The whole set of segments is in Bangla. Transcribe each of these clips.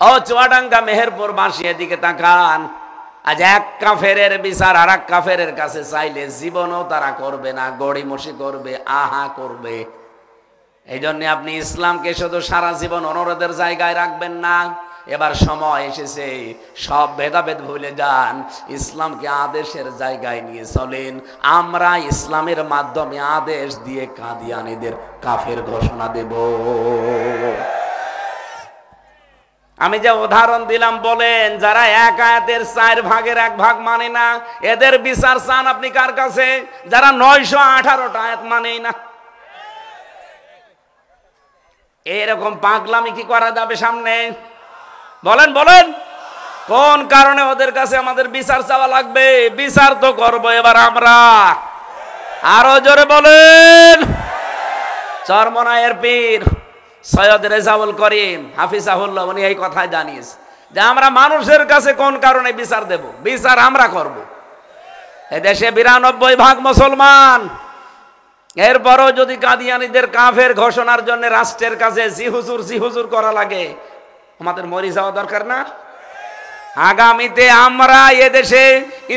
ও চুয়াডাঙ্গা মেহেরপুর বাসী এদিকে তাকান। আজ এক কাফেরের বিচার আর এক কাফেরের কাছে চাইলে জীবনও তারা করবে না, গড়িমসি করবে, আহা করবে। এই জন্য আপনি ইসলামকে শুধু সারা জীবন অনুরোধের জায়গায় রাখবেন না। এবার সময় এসেছে সব ভেদাভেদ ভুলে যান, ইসলামকে আদেশের জায়গায় নিয়ে চলেন। আমরা ইসলামের মাধ্যমে আদেশ দিয়ে কাদিয়ানীদের কাফের ঘোষণা দেব। আমি যে উদাহরণ দিলাম, বলেন যারা এক আয়াতের 4 ভাগের 1 ভাগ মানে না, এদের বিচার চান আপনি কার কাছে? যারা 918টা আয়াত মানেই না। এরকম পাগলামি কি করা যাবে সামনে? বলেন বলেন, কোন কারণে ওদের কাছে আমাদের বিচার চাওয়া লাগবে? বিচার তো করবো এবার আমরা। আরো জোরে বলেন। চরমনায়ের পীর সৈয়দ রেজাউল করিম হাফিজাহুল্লাহ উনি এই কথাই জানিয়েছে যে আমরা মানুষের কাছে কোন কারণে বিচার দেব? বিচার আমরা করব। এদেশে 92% মুসলমান, এরপরও যদি কাদিয়ানীদের কাফের ঘোষণার জন্য রাষ্ট্রের কাছে জি হুজুর করা লাগে, আমাদের মরে যাওয়া দরকার না? আগামীতে আমরা এদেশে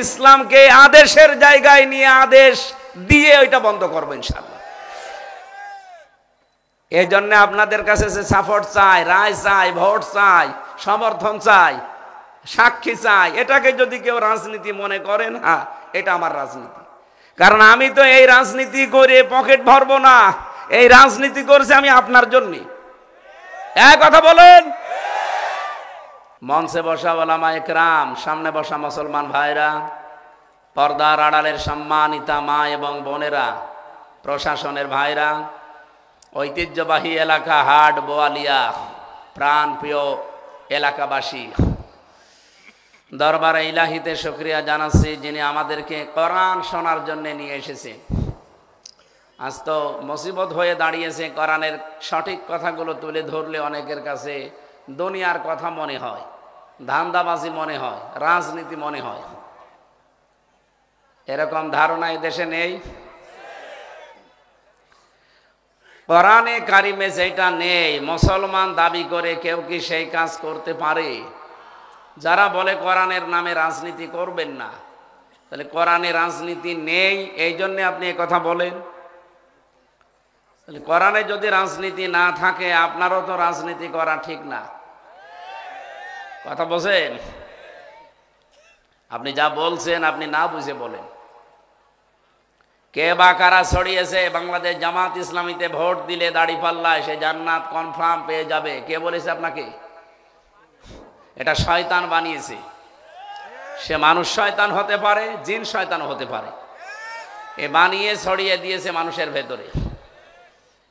ইসলামকে আদেশের জায়গায় নিয়ে আদেশ দিয়ে ওইটা বন্ধ করবো ইনশাআল্লাহ। এই জন্য আপনাদের কাছে যে সাপোর্ট চাই, রায় চাই, ভোট চাই, সমর্থন চাই, সাক্ষী চাই, এটাকে যদি কেউ রাজনীতি মনে করেন, হ্যাঁ এটা আমার রাজনীতি। কারণ আমি তো এই রাজনীতি করে পকেট ভরবো না, এই রাজনীতি করছি আমি আপনার জন্য। এক কথা বলেন। মঞ্চে বসা ওলামা একরাম, সামনে বসা মুসলমান ভাইরা, পর্দার আড়ালের সম্মানিতা মা এবং বোনেরা, প্রশাসনের ভাইরা, ঐতিহ্যবাহী এলাকা হাট বোয়ালিয়া, প্রাণ প্রিয় এলাকাবাসী, দরবারে ইলাহিতে শুকরিয়া জানাচ্ছি যিনি আমাদেরকে কোরআন শোনার জন্য নিয়ে এসেছে। আজ তো মুসিবত হয়ে দাঁড়িয়েছে, কোরআনের সঠিক কথাগুলো তুলে ধরলে অনেকের কাছে দুনিয়ার কথা মনে হয়, ধান্দাবাজি মনে হয়, রাজনীতি মনে হয়। এরকম ধারণা এই দেশে নেই। কোরআনে কারিমে যেটা নেই, মুসলমান দাবি করে কেউ কি সেই কাজ করতে পারে? যারা বলে কোরআনের নামে রাজনীতি করবেন না, তাহলে কোরআনে রাজনীতি নেই এই জন্য আপনি এই কথা বলেন? তাহলে কোরআনে যদি রাজনীতি না থাকে আপনারও তো রাজনীতি করা ঠিক না। কথা বলছেন? আপনি যা বলছেন আপনি না বুঝে বলেন। কে বা কারা ছড়িয়েছে বাংলাদেশ জামাত ইসলামীতে ভোট দিলে দাড়িপাল্লায় সে জান্নাত কনফার্ম পেয়ে যাবে? কে বলেছে আপনাকে? এটা শয়তান বানিয়েছে। সে মানুষ শয়তান হতে পারে, জিন শয়তান হতে পারে, এ বানিয়ে ছড়িয়ে দিয়েছে মানুষের ভেতরে।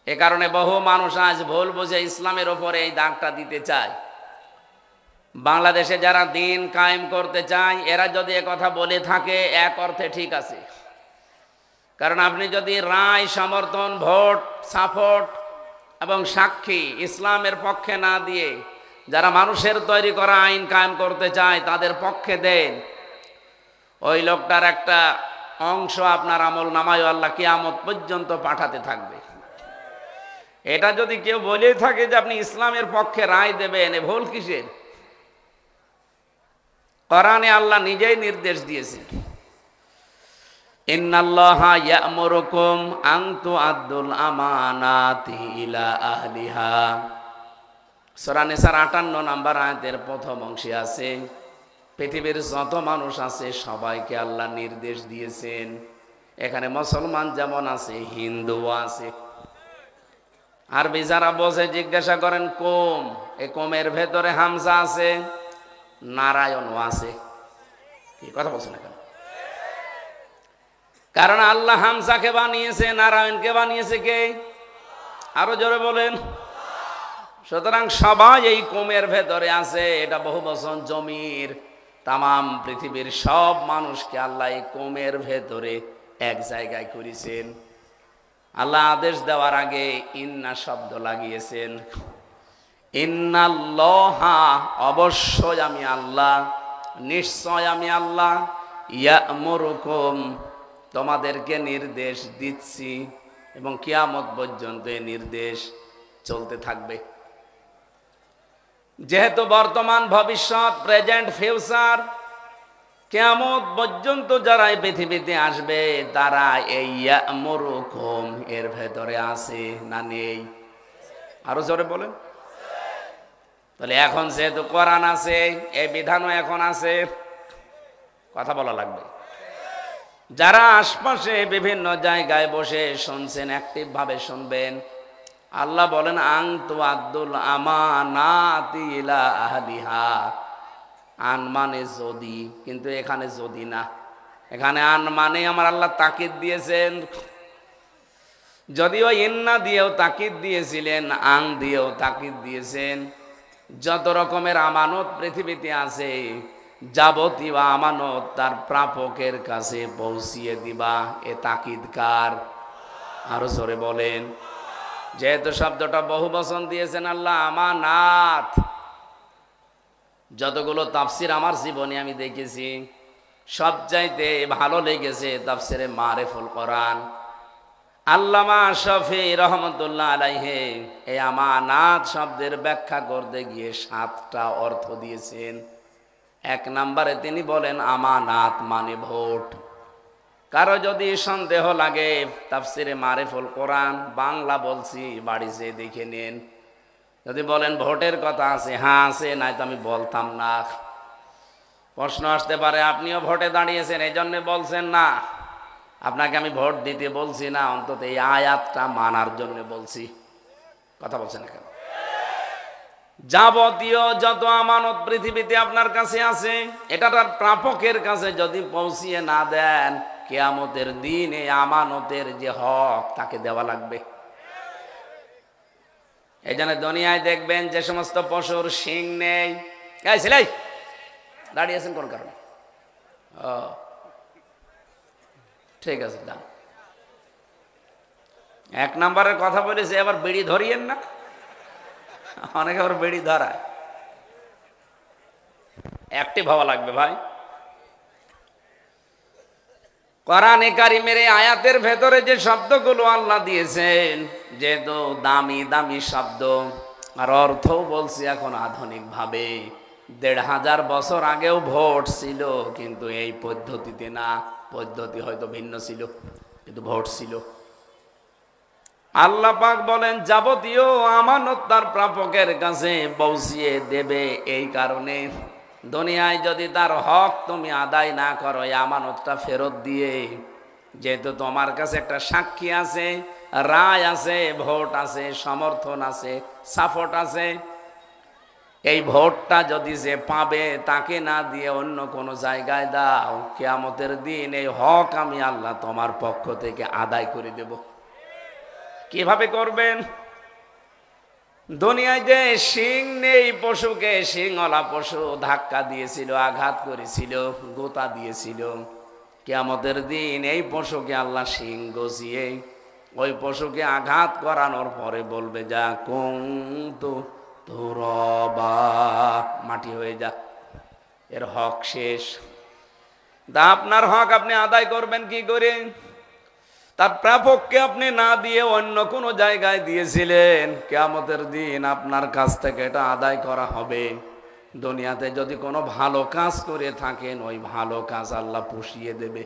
এ কারণে বহু মানুষ আজ ভুল বুঝে ইসলামের ওপরে এই দাগটা দিতে চায়। বাংলাদেশে যারা দিন কায়েম করতে চায় এরা যদি একথা বলে থাকে এক অর্থে ঠিক আছে। কারণ আপনি যদি রায়, সমর্থন, ভোট, সাপোর্ট এবং সাক্ষী ইসলামের পক্ষে না দিয়ে যারা মানুষের তৈরি করা আইন কায়েম করতে চায় তাদের পক্ষে দেন, ওই লোকটার একটা অংশ আপনার আমল নামায় আল্লাহ কিয়ামত পর্যন্ত পাঠাতে থাকবে। এটা যদি কেউ বলেই থাকে যে আপনি ইসলামের পক্ষে রায় দেবেন, এ ভুল কিসের? কোরআনে আল্লাহ নিজেই নির্দেশ দিয়েছেন, ইন্নাল্লাহা ইয়া'মুরুকুম আন তু'আদ্দুল আমানাতি ইলা আহলিহা। সূরা নিসার 58 নম্বর আয়াতের প্রথম অংশে আছে, পৃথিবীর যত মানুষ আছে সবাইকে আল্লাহ নির্দেশ দিয়েছেন। এখানে মুসলমান যেমন আছে, হিন্দুও আছে। আরবি যারা বোঝে জিজ্ঞাসা করেন কোম, এই কোমের ভেতরে হামজা আছে, নারায়ণও আছে। কি কথা বলছেন না কেন? কারণ আল্লাহ হামজাকে বানিয়েছে, নারায়ণকে বানিয়েছে কে? আরো জোরে বলেন। সুতরাং সবাই এই কোমের ভেতরে আছে। এটা বহু বচন জমির, তামাম পৃথিবীর সব মানুষকে আল্লাহ এই কোমের ভেতরে এক জায়গায় করেছেন। আল্লাহ আদেশ দেওয়ার আগে ইন্না শব্দ লাগিয়েছেন। ইন্নাল্লাহা, অবশ্যই আমি আল্লাহ, নিশ্চয় আমি আল্লাহ, ইয়া'মুরুকুম, তোমাদেরকে নির্দেশ দিচ্ছি, এবং কিয়ামত পর্যন্ত এই নির্দেশ চলতে থাকবে। যেহেতু বর্তমান, ভবিষ্যৎ, প্রেজেন্ট, ফিউচার, কিয়ামত পর্যন্ত যারা এই পৃথিবীতে আসবে তারা এই ইয়ামুরুকুম এর ভেতরে আছে না নেই? আরো জোরে বলেন। তাহলে এখন যেহেতু কোরআন আছে, এই বিধানও এখন আছে, কথা বলা লাগবে। যারা আশপাশে বিভিন্ন জায়গায় বসে শুনছেন, অ্যাক্টিভ ভাবে শুনবেন। আল্লাহ বলেন আনতু আব্দুল আমানাতি ইলা আহলিহা। আন মানে যদি, কিন্তু এখানে যদি না, এখানে আন মানে আমার আল্লাহ তাকিদ দিয়েছেন। যদিও ইন্না দিয়েও তাকিদ দিয়েছিলেন, আং দিয়েও তাকিদ দিয়েছেন। যত রকমের আমানত পৃথিবীতে আছে, যাবতীয় আমানত তার প্রাপকের কাছে পৌঁছিয়ে দিবা, এ তাকিদ কার? আরো জোরে বলেন। যেহেতু শব্দটা বহু বচন দিয়েছেন আল্লাহ, আমানাত। যতগুলো তাফসির আমার জীবনে আমি দেখেছি, সবচাইতে ভালো লেগেছে তাফসিরে মারিফুল কোরআন। আল্লামা শফি রহমতুল্লাহ আলাইহি এই আমানাত শব্দের ব্যাখ্যা করতে গিয়ে 7টা অর্থ দিয়েছেন। 1 নম্বরে তিনি বলেন আমানাত মানে ভোট। কারো যদি সন্দেহ লাগে, তাফসিরে মারিফুল কোরআন বাংলা বলছি, বাড়ি যেয়ে দেখে নেন। যদি বলেন ভোটের কথা আছে, হ্যাঁ আছে, নাই তো আমি বলতাম না। প্রশ্ন আসতে পারে আপনিও ভোটে দাঁড়িয়েছেন এই জন্য বলছেন না। আপনাকে আমি ভোট দিতে বলছি না, অন্তত এই আয়াতটা মানার জন্য বলছি। কথা বলছেন না কেন? যাবতীয় যত আমানত পৃথিবীতে আপনার কাছে আছে, এটা তার প্রাপকের কাছে যদি পৌঁছিয়ে না দেন, কিয়ামতের দিন এই আমানতের যে হক তাকে দেওয়া লাগবে। এই জন্য দুনিয়ায় দেখবেন যে সমস্ত পশুর শিং নেই। দাঁড়িয়েছেন কোন কারণে? ঠিক আছে, দাম 1 নম্বরের কথা বলেছে, আবার বিড়ি ধরিয়েন না। অনেকে আবার বিড়ি ধরায়। অ্যাক্টিভ হওয়া লাগবে ভাই। কোরআনে কারিমের এই আয়াতের ভেতরে যে শব্দগুলো আল্লাহ দিয়েছেন, যেহেতু দামি দামি শব্দ, আর অর্থও বলছি এখন আধুনিক ভাবে। 1500 বছর আগেও ভোট ছিল, কিন্তু এই পদ্ধতিতে না। পদ্ধতি হয়তো ভিন্ন ছিল, কিন্তু ভোট ছিল। আল্লাহ পাক বলেন যাবতীয় আমানত তার প্রাপকের কাছে পৌঁছিয়ে দেবে। এই কারণে দুনিয়ায় যদি তার হক তুমি আদায় না করো, এই আমানতটা ফেরত দিয়ে, যেহেতু তোমার কাছে একটা সাক্ষী আছে, রায় আছে, ভোট আছে, সমর্থন আছে, সাপোর্ট আছে, এই ভোটটা যদি যে পাবে তাকে না দিয়ে অন্য কোনো জায়গায় দাও, কিয়ামতের দিন এই হক আমি আল্লাহ তোমার পক্ষ থেকে আদায় করে দেব। কিভাবে করবেন? দুনিয়ায় যে শিং নেই পশুকে, শিংওয়ালা পশু ধাক্কা দিয়েছিল, আঘাত করেছিল, গোতা দিয়েছিল, কিয়ামতের দিন এই পশুকে আল্লাহ শিং গজিয়ে ওই পশুকে আঘাত করানোর পরে বলবে যা কুনতু তুরাবা, মাটি হয়ে যা, এর হক শেষ। তা আপনার হক আপনি আদায় করবেন কি করে? তার প্রাপককে আপনি না দিয়ে অন্য কোনো জায়গায় দিয়েছিলেন, কিয়ামতের দিন আপনার কাছ থেকে এটা আদায় করা হবে। দুনিয়াতে যদি কোনো ভালো কাজ করে থাকেন, ওই ভালো কাজ আল্লাহ পুষিয়ে দেবে।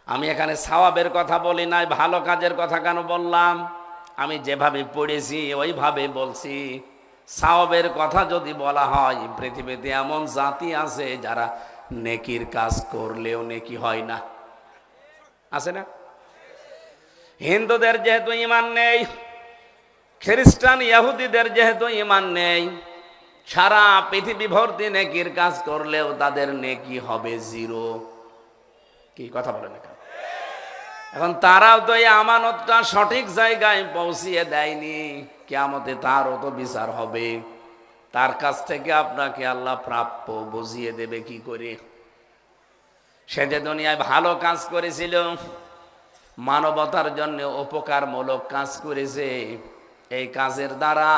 আমি এখানে সওয়াবের কথা বলি নাই, ভালো কাজের কথা কেন বললাম? আমি যেভাবে পড়েছি ওইভাবে বলছি। সওয়াবের কথা যদি বলা হয়, পৃথিবীতে এমন জাতি আছে যারা নেকির কাজ করলেও নেকি হয় না, আছে না? হিন্দুদের যেহেতু ঈমান নেই, খ্রিস্টান ইহুদিদের যেহেতু ঈমান নেই, সারা পৃথিবী ভর্তি নেকির কাজ করলেও তাদের নেকি হবে 0। কি কথা বলেন? এখন তারাও তো এই আমানতটা সঠিক জায়গায় পৌঁছিয়ে দেয়নি। কিয়ামতে তারও তো বিচার হবে। তার কাছ থেকে আপনাকে আল্লাহ প্রাপ্য বুঝিয়ে দেবে কি করে? সে যে দুনিয়ায় ভালো কাজ করেছিল, মানবতার জন্য উপকারমূলক কাজ করেছে, এই কাজের দ্বারা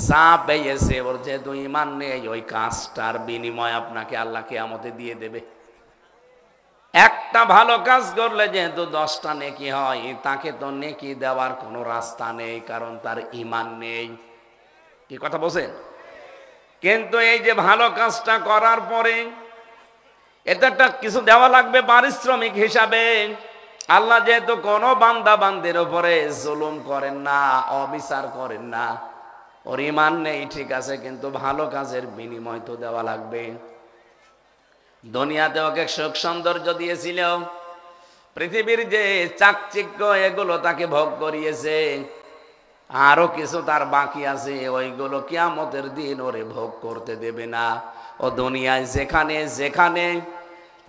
যা পেয়েছে, ওর যেহেতু ঈমান নেই, ওই কাজটার বিনিময় আপনাকে আল্লাহ কিয়ামতে দিয়ে দেবে। একটা ভালো কাজ করলে যেহেতু 10টা নেকি হয়, তাকে তো নেকি দেওয়ার কোনো রাস্তা নেই, কারণ তার ঈমান নেই। কি কথা বলছেন? কিন্তু এই যে ভালো কাজটা করার পরে এটা একটা কিছু দেওয়া লাগবে পারিশ্রমিক হিসাবে। আল্লাহ যেহেতু কোনো বান্দা বান্দির উপরে জুলুম করেন না, অবিচার করেন না, ওর ঈমান নেই ঠিক আছে, কিন্তু ভালো কাজের বিনিময় তো দেওয়া লাগবে। দুনিয়াতে ওকে সুখ সৌন্দর্য দিয়েছিল, পৃথিবীর যে চাকচিক্য এগুলো তাকে ভোগ করিয়েছে, আরো কিছু তার বাকি আছে, ওইগুলো কিয়ামতের দিন ওরে ভোগ করতে দেবে না। ও দুনিয়ায় যেখানে যেখানে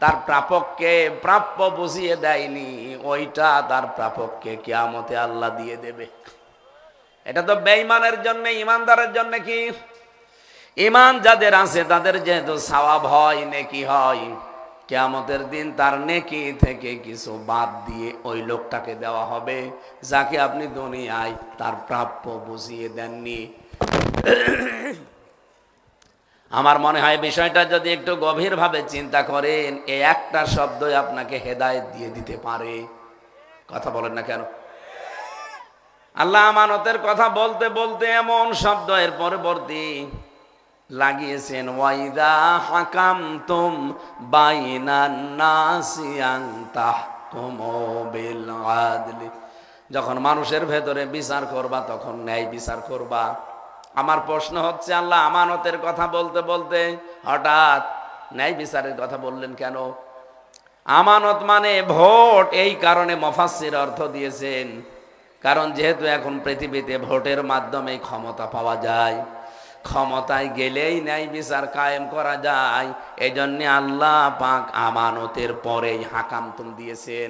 তার প্রাপককে প্রাপ্য বুঝিয়ে দেয়নি, ওইটা তার প্রাপককে কিয়ামতে আল্লাহ দিয়ে দেবে। এটা তো বেঈমানের জন্য। ইমানদারের জন্য কি? ইমান যাদের আছে তাদের যেহেতু সওয়াব হয়, নেকি হয়, কিয়ামতের দিন তার নেকি থেকে কিছু বাদ দিয়ে ওই লোকটাকে দেওয়া হবে যাকে আপনি দুনিয়ায় তার প্রাপ্য বুঝিয়ে দেননি। আমার মনে হয় বিষয়টা যদি একটু গভীরভাবে চিন্তা করেন, এই একটা শব্দই আপনাকে হেদায়েত দিয়ে দিতে পারে। কথা বলেন না কেন? আল্লাহ আমানতের কথা বলতে বলতে এমন শব্দ এর পরবর্তী লাগিয়েছেন, ওয়াইদা হাকামতুম বাইনান নাসি আন তাহকুমু বিল আদলি। যখন মানুষের ভেতরে বিচার করবা তখন ন্যায় বিচার করবা। আমার প্রশ্ন হচ্ছে, আল্লাহ আমানতের কথা বলতে বলতে হঠাৎ ন্যায় বিচারের কথা বললেন কেন? আমানত মানে ভোট, এই কারণে মুফাসসির অর্থ দিয়েছেন কারণ যেহেতু এখন পৃথিবীতে ভোটের মাধ্যমে ক্ষমতা পাওয়া যায়, ক্ষমতায় গেলেই ন্যায় বিচার কায়েম করা যায়, এজন্য আল্লাহ পাক আমানতের পরেই হাকামতুম দিয়েছেন।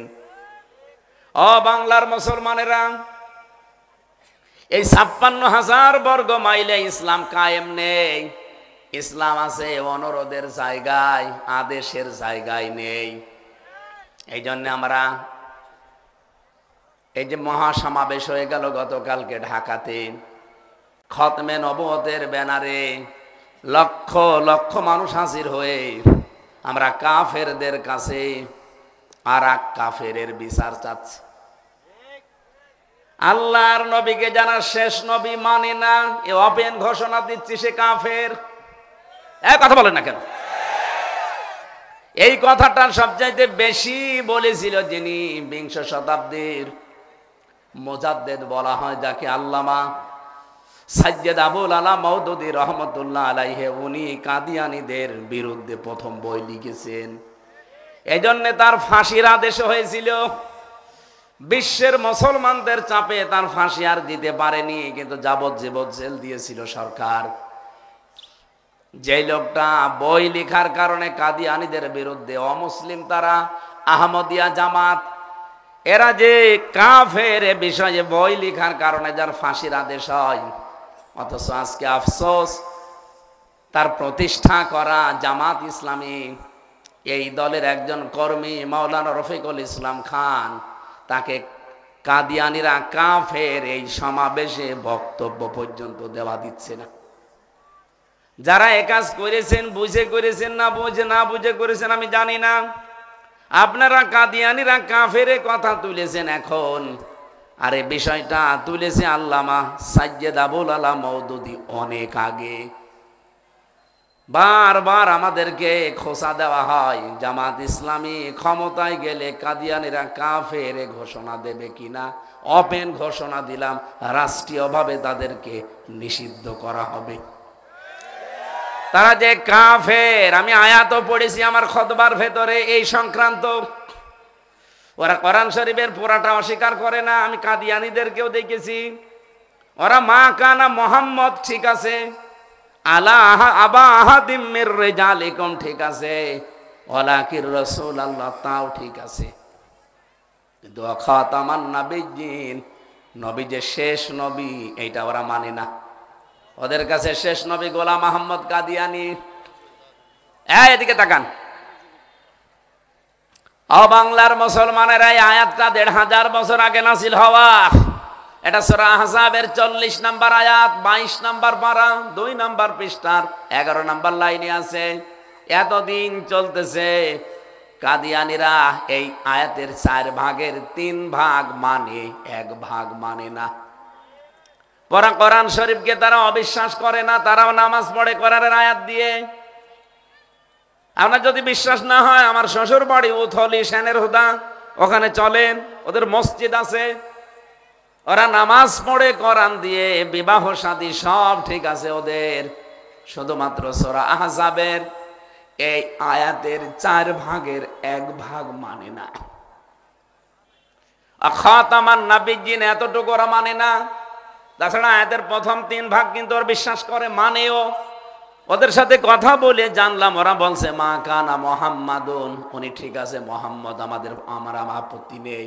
ও বাংলার মুসলমানেরা, এই 56,000 বর্গ মাইলে ইসলাম কায়েম নেই। ইসলাম আছে অনুরোধের জায়গায়, আদেশের জায়গায় নেই। এই জন্য আমরা এই যে মহাসমাবেশ হয়ে গেল গতকালকে ঢাকাতে, খতমে নবুয়তের ব্যানারে লক্ষ লক্ষ মানুষ হাজির হয়ে আমরা কাফেরদের কাছে আর এক কাফেরের বিচার চাচ্ছি। আল্লাহর নবীকে যারা শেষ নবী মানে না, এ ওপেন ঘোষণা দিচ্ছি সে কাফের। কথা বলেন না কেন? এই কথাটা সবচাইতে বেশি বলেছিল যিনি বিংশ শতাব্দীর মুজাদ্দিদ বলা হয়, যাকে আল্লামা সাইয়্যিদ আবুল আলা মওদুদী রহমতুল্লাহ আলাইহি, উনি কাদিয়ানীদের বিরুদ্ধে প্রথম বই লিখেছেন। এজন্য তার ফাঁসির আদেশ হয়েছিল। বিশ্বের মুসলমানদের চাপে তার ফাঁসি আর দিতে পারেনি, কিন্তু যাবজ্জীবন জেল দিয়েছিল সরকার। যে লোকটা বই লেখার কারণে কাদিয়ানীদের বিরুদ্ধে, অমুসলিম তারা, আহমদিয়া জামাত, এরা যে কাফের এ বিষয়ে বই লেখার কারণে যার ফাঁসির আদেশ হয়, অথচ আজকে আফসোস তার প্রতিষ্ঠা করা জামাত ইসলামী, এই দলের একজন কর্মী মাওলানা রফিকুল ইসলাম খান, তাকে কাদিয়ানীরা কাফের এই সমাবেশে বক্তব্য পর্যন্ত দেওয়া দিচ্ছে না। যারা এ কাজ করেছেন বুঝে করেছেন না বুঝে করেছেন আমি জানি না, আপনারা কাদিয়ানীরা কাফের কথা তুলেছেন এখন, আর এই বিষয়টা তুলেছে আল্লামা সাইয়্যিদ আবুল আলা মওদুদী অনেক আগে। বারবার আমাদেরকে খোঁচা দেওয়া হয়, জামাত ইসলামী ক্ষমতায় গেলে কাদিয়ানীরা কাফের ঘোষণা দেবে কিনা। ওপেন ঘোষণা দিলাম, রাষ্ট্রীয়ভাবে তাদেরকে নিষিদ্ধ করা হবে। তারা যে কাফের, আমি আয়াতও পড়েছি আমার খুতবার ভেতরে এই সংক্রান্ত। ওরা কোরআন শরীফের পুরাটা অস্বীকার করে না। আমি কাদিয়ানীদেরকেও দেখেছি, ওরা মা কানা মুহাম্মদ ঠিক আছে, আলা আবা আহাদিম মির রিজালিকুম ঠিক আছে, ওয়ালাকির রাসূলুল্লাহ তাও ঠিক আছে, কিন্তু খাতামান নাবিয়্যিন, নবী যে শেষ নবী এইটা ওরা মানে না। ওদের কাছে শেষ নবী গোলাম আহমদ কাদিয়ানী। এদিকে তাকান। বাংলার মুসলমানেরা এই আয়াতটা ১৫০০ বছর আগে নাযিল হওয়া। এটা সূরা আহজাবের ৪০ নম্বর আয়াত, ২২ নম্বর পারা, ২ নম্বর পৃষ্ঠার ১১ নম্বর লাইনে আছে। এতদিন চলতেছে কাদিয়ানীরা এই আয়াতের ৪ ভাগের ৩ ভাগ মানে, ১ ভাগ মানে না। ওরা কোরআন শরীফকে তারা অবিশ্বাস করে না, তারাও নামাজ পড়ে কোরআনের আয়াত দিয়ে। আপনার যদি বিশ্বাস না হয়, আমার শ্বশুর বাড়ি উথলি সেনের হুদা, ওখানে চলেন, ওদের মসজিদ আছে, ওরা নামাজ পড়ে কোরআন দিয়ে, বিবাহ শাদী সব ঠিক আছে ওদের, শুধুমাত্র সূরা আহজাবের এই আয়াতের 4 ভাগের 1 ভাগ মানে না। খাতামান নাবিয়্যিন এতটুকু ওরা মানে না। তাছাড়া আয়াতের প্রথম 3 ভাগ কিন্তু ওরা বিশ্বাস করে, মানেও। ওদের সাথে কথা বলে জানলাম, ওরা বলছে মা কানা মুহাম্মাদুন, উনি ঠিক আছে মুহাম্মদ, আমার আপত্তি নেই।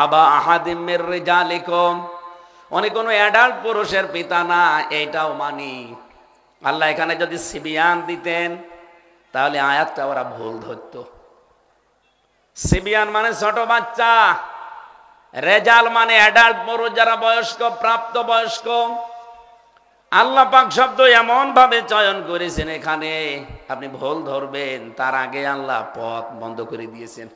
আবা আহাদিম মির রিজালিকুম, উনি কোনো অ্যাডাল্ট পুরুষের পিতা না, এইটাও মানি। আল্লাহ এখানে যদি সিবিয়ান দিতেন তাহলে আয়াতটা ওরা ভুল ধরতো। সিবিয়ান মানে ছোট বাচ্চা, রেজাল মানে অ্যাডাল্ট পুরুষ, যারা বয়স্ক, প্রাপ্ত বয়স্ক। আল্লাহ পাক শব্দ এমন ভাবে চয়ন করেছেন এখানে, আপনি ভুল ধরবেন, তার আগে আল্লাহ পথ বন্ধ করে দিয়েছেন।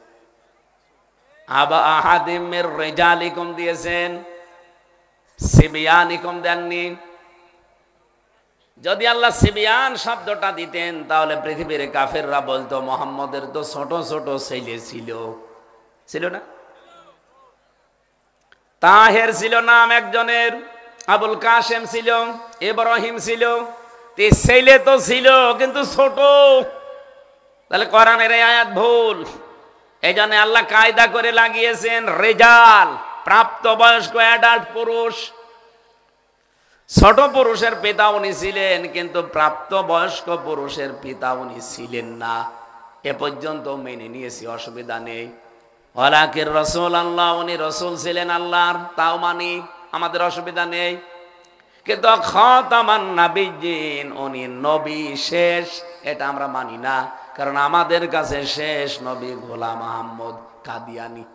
আবা আহাদিম মির রিজালিকুম দিয়েছেন, সিবিয়ানিকুম দেননি। যদি আল্লাহ সিবিয়ান শব্দটা দিতেন তাহলে পৃথিবীর কাফেররা বলতো মুহাম্মদের তো ছোট ছোট ছেলে ছিল না? তাহের ছিল নাম একজনের, আবুল কাসেম ছিল, ইব্রাহিম ছিল, ছেলে তো ছিল কিন্তু ছোট। তাহলে কোরআনের এই আয়াত ভুল। এই জন্য আল্লাহ কায়দা করে লাগিয়েছেন রিজাল, প্রাপ্ত বয়স্ক অ্যাডাল্ট পুরুষ। ছোট পুরুষের পিতা উনি ছিলেন, কিন্তু প্রাপ্ত বয়স্ক পুরুষের পিতা উনি ছিলেন না। এ পর্যন্ত মেনে নিয়েছি, অসুবিধা নেই। ওয়ালাকির রাসূল আল্লাহ, উনি রাসূল ছিলেন আল্লাহর, তাও মানি, আমাদের অসুবিধা নেই। কিন্তু খাতামান নাবিয়্যিন, উনি নবী শেষ, এটা আমরা মানি না, কারণ আমাদের কাছে শেষ নবী গোলাম মুহাম্মদ কাদিয়ানী।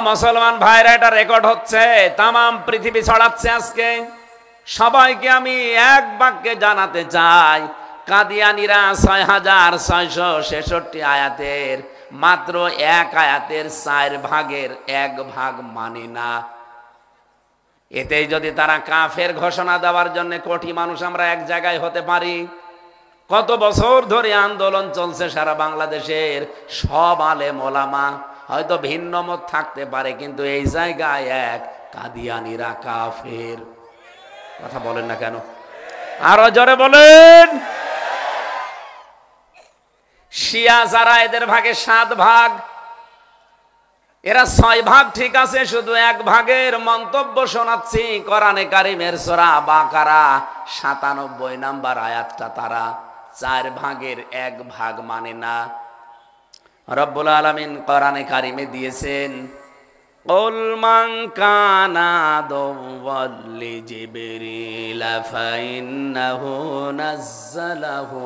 মুসলমান ভাইরা, এটা রেকর্ড হচ্ছে, তাম পৃথিবী ছড়াচ্ছে আজকে। সবাইকে আমি এক বাক্যে জানাতে চাই, কাদিয়ানীরা 6666 আয়াতের মাত্র 1 আয়াতের 4 ভাগের 1 ভাগ মানে না। এতেই যদি তারা কাফের ঘোষণা দেওয়ার জন্য কোটি মানুষ আমরা এক জায়গায় হতে পারি। কত বছর ধরে আন্দোলন চলছে সারা বাংলাদেশের, সব আলেম ওলামা, হয়তো ভিন্ন মত থাকতে পারে, কিন্তু এই জায়গায় এক, কাদিয়ানীরা কাফের। কথা বলেন না কেন? আরো জোরে বলেন। শিয়া যারা, এদের ভাগে 7 ভাগ, এরা 6 ভাগ ঠিক আছে, শুধু 1 ভাগের মন্তব্য শোনাচ্ছি। কোরআনে কারিমের সূরা বাকারা 97 নম্বর আয়াতটা তারা 4 ভাগের 1 ভাগ মানে না। রব্বুল আলামিন কোরআনে কারিমে দিয়েছেন, কুল মান কানা আদুওয়াল লিজিবরিল ফাইন্নাহু নাযালাহু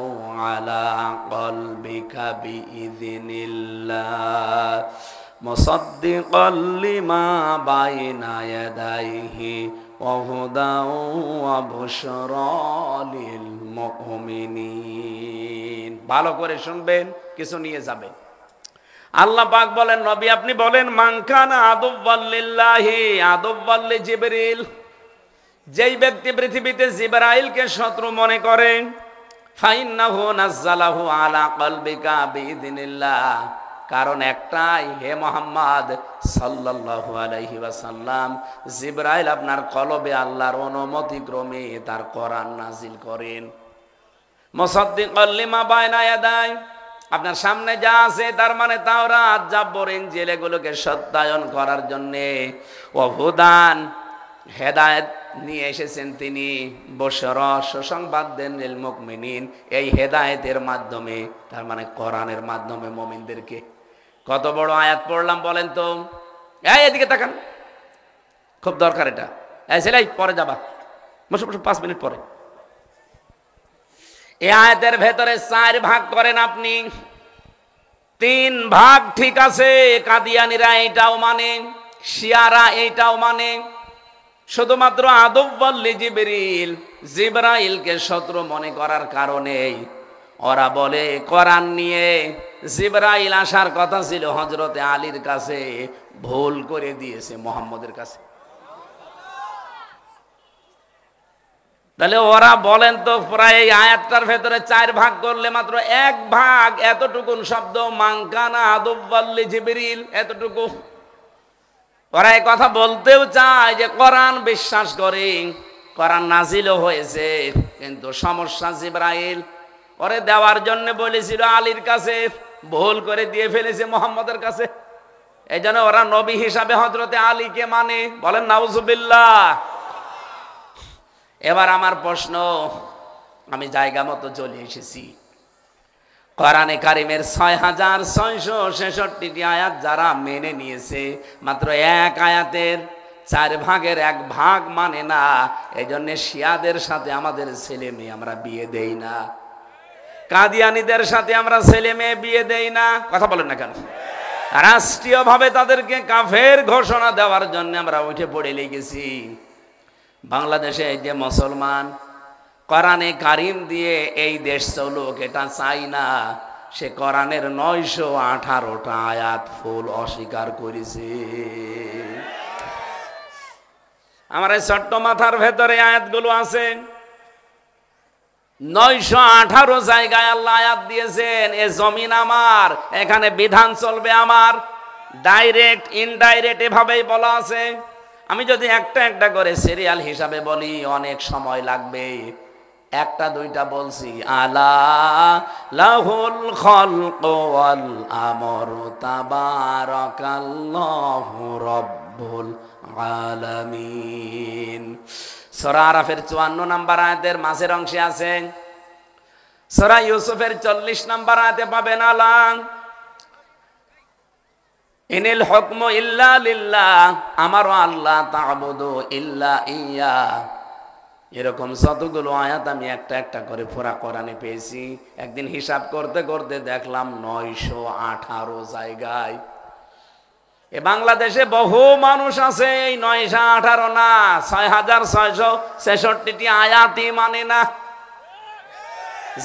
আলা কলবিকা বিইযনিল্লাহ মুসাদ্দিকাল লিমা বাইনা ইয়াদাইহি ওয়া হুদাও ওয়া বুশরা লিল মুমিনিন। ভালো করে শুনবেন, কিছু নিয়ে যাবেন। আল্লাহ পাক বলেন, নবী আপনি বলেন, মান কানা আদুওয়াল লিল্লাহি আদুওয়াল লিজিবরিল, যেই ব্যক্তি পৃথিবীতে জিবরাইলকে শত্রু মনে করে, ফাইন্নাহু নাযালাহু আলা কলবিকা বিইযনিল্লাহ, কারণ একটাই, হে মুহাম্মদ সাল্লাল্লাহু আলাইহি ওয়াসাল্লাম, জিবরাইল আপনার কলবে আল্লাহর অনুমতি ক্রমে তার কোরআন নাজিল করেন। মুসাদ্দিকাল লিমা বাইনা ইয়াদাই, আপনার সামনে যা আছে তার মানে তাওরাত, জাবর, ইনজিল, এগুলোকে সত্যায়ন করার জন্য, ওয়া হুদান, হেদায়েত নিয়ে এসেছেন তিনি, বুশরা, সুসংবাদ দেন লিল মুমিনিন, এই হেদায়েতের মাধ্যমে, তার মানে কোরআনের মাধ্যমে মুমিনদেরকে। কত বড় আয়াত পড়লাম বলেন তো। এই এদিকে তাকান, খুব দরকার এটা। এই ছেলে, পরে যাবা, বসো 5 মিনিট পরে। এই আয়াতের ভেতরে 4 ভাগ করেন আপনি, 3 ভাগ ঠিক আছে, কাদিয়ানীরা এইটাও মানে, শিয়ারা এইটাও মানে। শুধুমাত্র আদুওয়াল লিজিবরিল, জিবরাইলকে শত্রু মনে করার কারণে ওরা বলে কোরআন নিয়ে জিবরাইল আসার কথা ছিল হযরতে আলীর কাছে, ভুল করে দিয়েছে মুহাম্মদের কাছে। তাহলে ওরা বলেন তো প্রায় এই আয়াতটার ভেতরে 4 ভাগ করলে মাত্র 1 ভাগ এতটুকুন শব্দ মাংকানা আদুব্বাল্লি জিবরিল, এতটুকু। ওরা এই কথা বলতেও চায় যে কোরআন বিশ্বাস করে, কোরআন নাজিলও হয়েছে, কিন্তু সমস্যা জিবরাইল ওরে দেওয়ার জন্য বলেছিল আলীর কাছে, ভুল করে দিয়ে ফেলেছে মুহাম্মদের কাছে। এই জন্য ওরা নবী হিসাবে হযরতে আলীকে মানে। বলেন নাউজুবিল্লাহ। এবার আমার প্রশ্ন, আমি জায়গা মতো চলে এসেছি। কোরআনে কারিমের 6666টি আয়াত যারা মেনে নিয়েছে, মাত্র 1 আয়াতের 4 ভাগের 1 ভাগ মানে না। এই জন্য শিয়াদের সাথে আমাদের ছেলে মেয়ে আমরা বিয়ে দেই না, কাদিয়ানীদের সাথে আমরা ছেলে মেয়ে বিয়ে দেই না। কথা বলেন না কেন? রাষ্ট্রীয়ভাবে তাদেরকে কাফের ঘোষণা দেওয়ার জন্য আমরা উঠে পড়ে লেগেছি। বাংলাদেশে যে মুসলমান কোরআনে কারিম দিয়ে এই দেশ চলুক এটা চাই না, সে কোরআনের 918টা আয়াত ফুল অস্বীকার করেছে। আমার এই ছোট্ট মাথার ভেতরে আয়াতগুলো আছে। 918 জায়গায় আল্লাহ আয়াত দিয়েছেন, এ জমিন আমার, এখানে বিধান চলবে আমার। ডাইরেক্ট ইনডাইরেক্ট এভাবেই বলা আছে। আমি যদি একটা একটা করে সিরিয়াল হিসাবে বলি অনেক সময় লাগবে। একটা দুইটা বলছি, আলা লাহুল খালকু ওয়াল আমরু তাবারাকাল্লাহু রাব্বুল আলামিন। সূরা আরাফের 54 নম্বর আয়াতের মাঝের অংশে আছে। সূরা ইউসুফের 40 নম্বর আয়াতে পাবেন আলা ইনিল হুকমু ইল্লা লিল্লাহ, আমারও আল্লাহ তা'বুদু ইল্লা ইয়া। এরকম যতগুলো আয়াত আমি একটা একটা করে পুরা কোরআনে পেয়েছি। একদিন হিসাব করতে করতে দেখলাম 918 জায়গায়। এ বাংলাদেশে বহু মানুষ আছে এই 918 না 6666টি আয়াতই মানে না।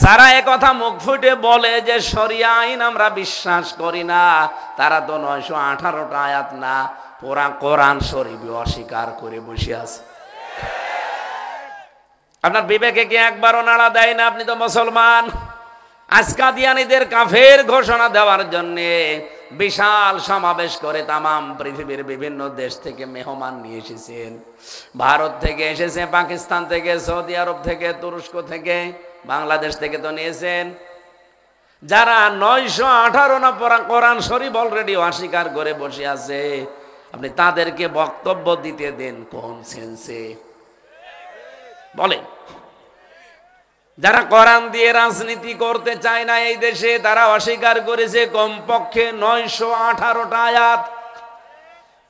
যারা একথা মুখ ফুটে বলে যে শরিয়া আইন আমরা বিশ্বাস করি না, তারা তো 918টা আয়াত না, পুরা কোরআন শরীফ অস্বীকার করে বসে আছে। আপনার বিবেকে কি একবারও নাড়া দেয় না? আপনি তো মুসলমান। আজকা দিয়ানীদের কাফের ঘোষণা দেওয়ার জন্য বিশাল সমাবেশ করে তামাম পৃথিবীর বিভিন্ন দেশ থেকে মেহমান নিয়ে এসেছেন। ভারত থেকে এসেছে, পাকিস্তান থেকে, সৌদি আরব থেকে, তুরস্ক থেকে, বাংলাদেশ থেকে তো নিয়েছেন। যারা 918 না পড়া কোরআন শরীফ অলরেডি অস্বীকার করে বসে আছে, আপনি তাদেরকে বক্তব্য দিতে দেন কোন সেন্সে? বলেন। যারা কোরআন দিয়ে রাজনীতি করতে চায় না এই দেশে, তারা অস্বীকার করেছে কমপক্ষে 918টা আয়াত।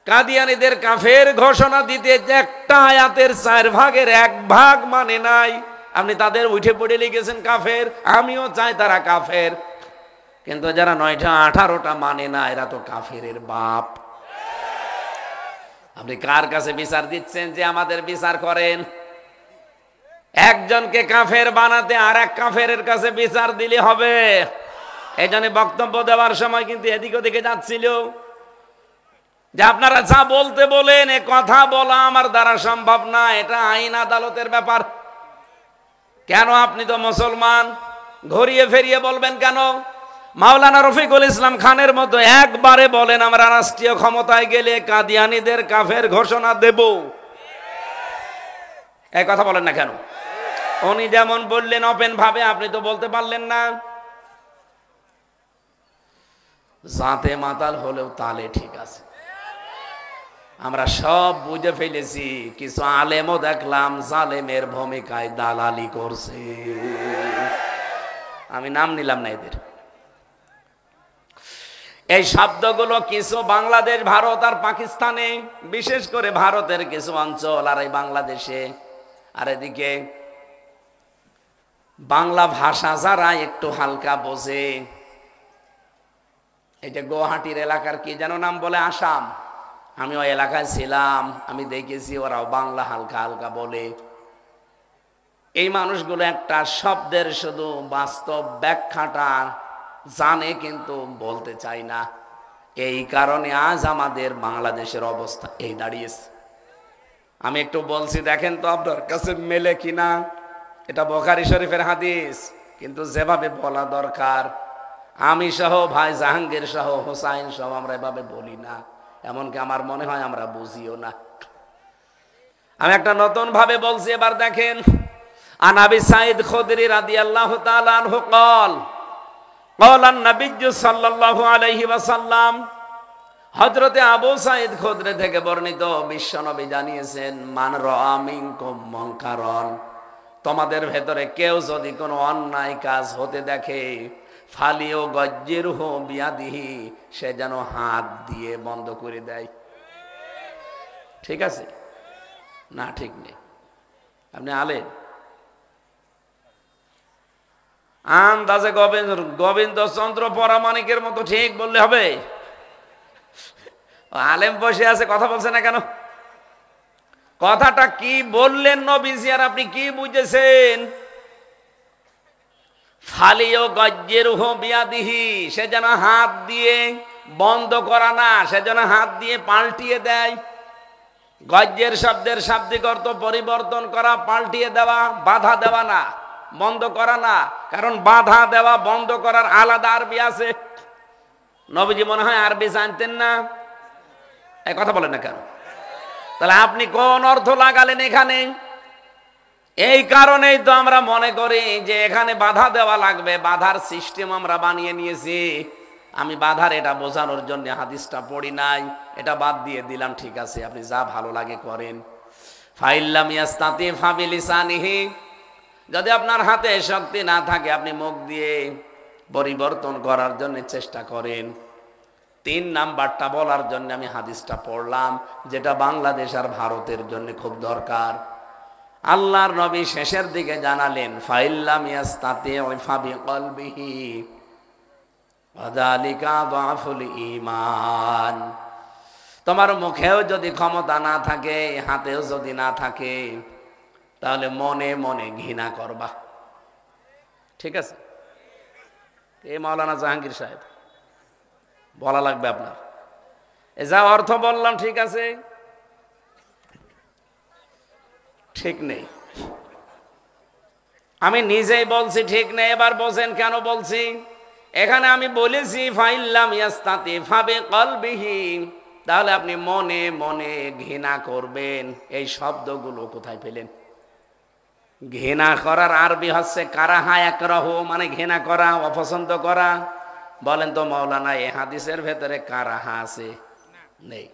কাদিয়ানীদের কাফের ঘোষণা দিতে একটা আয়াতের 4 ভাগের 1 ভাগ মানে নাই, আপনি তাদের উঠে পড়ে লিখেছেন কাফের। আমিও চাই তারা কাফের, কিন্তু যারা 918টা মানে না এরা তো কাফেরের বাপ। আপনি কার কাছে বিচার দিচ্ছেন যে আমাদের বিচার করেন? একজনকে কাফের বানাতে আর এক কাফেরের কাছে বিচার দিলে হবে? এই জন্য বক্তব্য দেওয়ার সময় কিন্তু এদিক ওদিকে যাচ্ছিল যে আপনারা যা বলতে বলেন এ কথা বলা আমার দ্বারা সম্ভব না, এটা আইন আদালতের ব্যাপার। কেন? আপনি তো মুসলমান, ঘুরিয়ে ফিরিয়ে বলবেন কেন? মাওলানা রফিকুল ইসলাম খানের মতো একবারে বলেন আমরা রাষ্ট্রীয় ক্ষমতায় গেলে কাদিয়ানীদের কাফের ঘোষণা দেব। এই কথা বলেন না কেন? উনি যেমন বললেন ওপেন ভাবে, আপনি তো বলতে পারলেন না। জাতে মাতাল হলেও তালে ঠিক আছে। আমরা সব বুঝে ফেলেছি, কিছু আলেমও দেখলাম জালেমের ভূমিকায় দালালি করছে। আমি নাম নিলাম না এদের। এই শব্দগুলো কিছু বাংলাদেশ, ভারত আর পাকিস্তানে, বিশেষ করে ভারতের কিছু অঞ্চল আর এই বাংলাদেশে, আর এদিকে বাংলা ভাষা যারা একটু হালকা বোঝে, এই যে গুয়াহাটির এলাকার কি যেন নাম বলে, আসাম, আমি ওই এলাকায় ছিলাম, আমি দেখেছি ওরাও বাংলা হালকা হালকা বলে। এই মানুষগুলো একটা শব্দের শুধু বাস্তব ব্যাখ্যাটা জানে কিন্তু বলতে চায় না। এই কারণে আজ আমাদের বাংলাদেশের অবস্থা এই দাঁড়িয়েছে। আমি একটু বলছি, দেখেন তো আপনার কাছে মেলে কিনা। এটা বুখারী শরীফের হাদিস, কিন্তু যেভাবে বলা দরকার, আমি সহ ভাই জাহাঙ্গীর সহ হোসাইন সহ আমরা এভাবে বলি না, এমনকি আমার মনে হয় আমরা বুঝিও না। আমি একটা নতুন ভাবে বলছি, এবার দেখেন। আন আবি সাঈদ খুদরি রাদিয়াল্লাহু তাআলা আনহু قال قال النبي সাল্লাল্লাহু আলাইহি ওয়াসাল্লাম, হযরতে আবু সাঈদ খুদরি থেকে বর্ণিত, বিশ্বনবী জানিয়েছেন, মান রাআ মিনকুম মুনকারন, তোমাদের ভেতরে কেউ যদি কোনো অন্যায় কাজ হতে দেখে, ফালিও গজ্জিরহু বিয়াদিহি, সে যেন হাত দিয়ে বন্ধ করে দেয়। ঠিক আছে না? ঠিক নেই? আপনি আলেন, আন্দাজে গোবিন্দচন্দ্র পরামানিকের মতো ঠিক বললে হবে? আলেম বসে আছে, কথা বলছে না কেন? কথাটা কি বললেন নবীজি, আর আপনি কি বুঝেছেন? ফালিও গজ্জিরহু বিয়াদিহি, সে যেন হাত দিয়ে বন্ধ করা না, সে যেন হাত দিয়ে পাল্টিয়ে দেয়। গজ্জের শব্দের শাব্দিক অর্থ পরিবর্তন করা, পাল্টিয়ে দেওয়া, বাধা দেওয়া না, বন্ধ করা না। কারণ বাধা দেওয়া বন্ধ করার আলাদা আরবি আছে। নবীজি মনে হয় আরবি জানতেন না, এই কথা বলেন না কেন? তাহলে আপনি কোন অর্থ লাগালেন এখানে? এই কারণেই তো আমরা মনে করি যে এখানে বাধা দেওয়া লাগবে, বাধার সিস্টেম আমরা বানিয়ে নিয়েছি। আমি বাধার এটা বোঝানোর জন্য হাদিসটা পড়ি নাই, এটা বাদ দিয়ে দিলাম। ঠিক আছে, আপনি যা ভালো লাগে করেন। ফাইল্লাম ইয়াস্তাতি ফাবিলিসানিহি, যদি আপনার হাতে শক্তি না থাকে, আপনি মুখ দিয়ে পরিবর্তন করার জন্য চেষ্টা করেন। 3 নাম্বারটা বলার জন্য আমি হাদিসটা পড়লাম, যেটা বাংলাদেশ আর ভারতের জন্য খুব দরকার। আল্লাহর নবী শেষের দিকে জানালেন, ফাইল্লাম ইয়াস্তাতি ফাবিকলবিহি ওয়াযালিকা যাফুল ঈমান, তোমার মুখেও যদি ক্ষমতা না থাকে, হাতেও যদি না থাকে, তাহলে মনে মনে ঘৃণা করবা। ঠিক আছে? এই মাওলানা জাহাঙ্গীর সাহেব বলা লাগবে আপনার। এ যা অর্থ বললাম, ঠিক আছে? ঠিক নেই? আমি নিজেই বলছি ঠিক নেই। এবার বলছেন কেন বলছি? এখানে আমি বলেছি ফাইল্লাম ইয়াস্তাতি ফাবিকলবিহি, তাহলে আপনি মনে মনে ঘৃণা করবেন। এই শব্দগুলো কোথায় পেলেন? ঘৃণা করার আরবি হচ্ছে কারাহা ইয়াকরাহু, মানে ঘৃণা করা, অপছন্দ করা। বলেন তো মাওলানা, এই হাদিসের ভেতরে কারাহা আছে? নেই।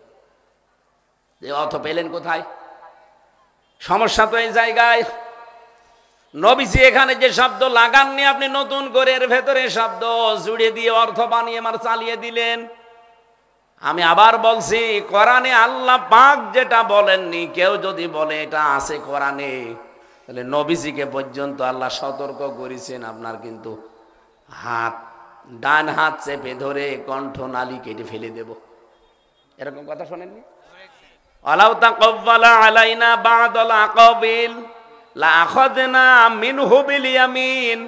এই অর্থ পেলেন কোথায়? সমস্যা তো এই জায়গায়। নবীজি এখানে যে শব্দ লাগাননি, আপনি নতুন করে এর ভেতরে শব্দ জুড়ে দিয়ে অর্থ বানিয়ে আমার চালিয়ে দিলেন। আমি আবার বলছি, কোরআনে আল্লাহ পাক যেটা বলেননি, কেউ যদি বলে এটা আছে কোরআনে, তাহলে নবীজিকে পর্যন্ত আল্লাহ সতর্ক করেছেন, আপনার কিন্তু ডান হাত চেপে ধরে কণ্ঠনালী কেটে ফেলে দেব। এরকম কথা শোনেননি? আলাউ তাকাব্বালা আলাইনা বা'দাল আকাবিল লাআখাযনা মিনহু বিল ইয়ামিন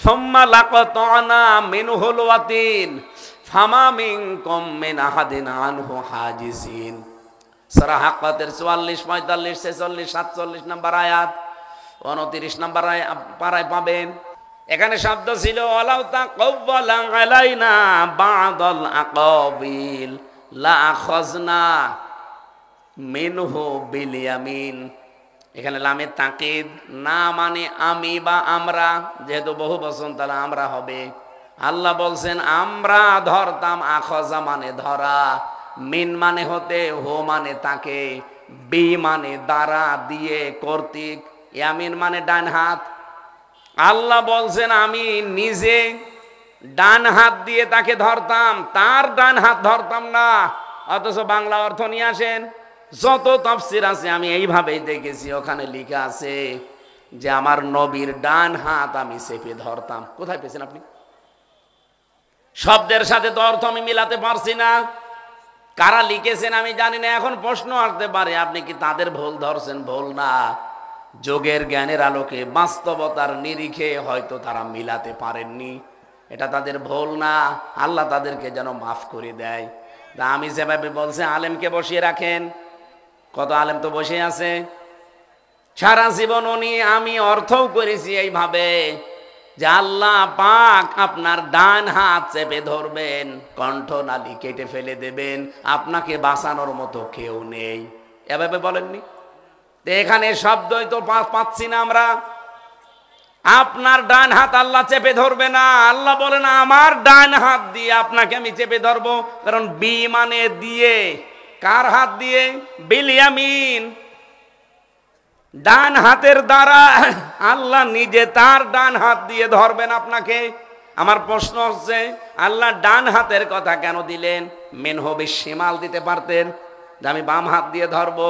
সুম্মা লাকাতানা মিনহুল ওয়াতিন ফামা মিনকুম মিন আহাদিন আনহু হাজিজিন। সূরা হাক্কাতের 44, 45, 46, 47 নম্বর আয়াত, 29 নম্বর পারায় পাবেন। এখানে শব্দ ছিল আলাউ তাকাব্বালা আলাইনা বা'দাল আকাবিল লাআখাযনা মিনহু বিল ইয়ামিন। এখানে লামে তাকিদ, না মানে আমি বা আমরা, যেহেতু বহু বচন তাহলে আমরা হবে। আল্লাহ বলছেন আমরা ধরতাম, আখজা মানে ধরা, মিন মানে হতে, হো মানে তাকে, বি মানে দ্বারা, দিয়ে, কর্তৃক, ইয়ামিন মানে ডান হাত। আল্লাহ বলছেন আমি নিজে ডান হাত দিয়ে তাকে ধরতাম, তার ডান হাত ধরতাম না। অথচ বাংলা অর্থ নিয়ে আসেন, যত তাফসীর আছে আমি এইভাবেই দেখেছি, ওখানে লেখা আছে যে আমার নবীর ডান হাত আমি চেপে ধরতাম। কোথায় পেয়েছেন আপনি? শব্দের সাথে তো অর্থ আমি মিলাতে পারছি না। কারা লিখেছেন আমি জানি না। এখন প্রশ্ন আসতে পারে, আপনি কি তাদের ভুল ধরছেন? ভুল না, যোগের জ্ঞানের আলোকে, বাস্তবতার নিরিখে হয়তো তারা মিলাতে পারেননি। এটা তাদের ভুল না, আল্লাহ তাদেরকে যেন মাফ করে দেয়। তা আমি যেভাবে বলছি, আলেমকে বসিয়ে রাখেন, কত আলেম তো বসে আছে, সারা জীবন উনি আমি অর্থও করেছি এইভাবে যে আল্লাহ পাক আপনার ডান হাত চেপে ধরবেন, কণ্ঠনালী কেটে ফেলে দেবেন, আপনাকে বাঁচানোর মতো কেউ নেই, এভাবে বলেননি? তো এখানে শব্দই তো পাচ্ছি না আমরা। আপনার ডান হাত আল্লাহ চেপে ধরবে না, আল্লাহ বলেন আমার ডান হাত দিয়ে আপনাকে আমি চেপে ধরবো। কারণ বি মানে দিয়ে, কার হাত দিয়ে? বিলিয়ামিন, ডান হাতের দ্বারা আল্লাহ নিজে তার ডান হাত দিয়ে ধরবেন আপনাকে। আমার প্রশ্ন হচ্ছে আল্লাহ ডান হাতের কথা কেন দিলেন? মেনহবি শিমাল দিতে পারতেন যে আমি বাম হাত দিয়ে ধরবো,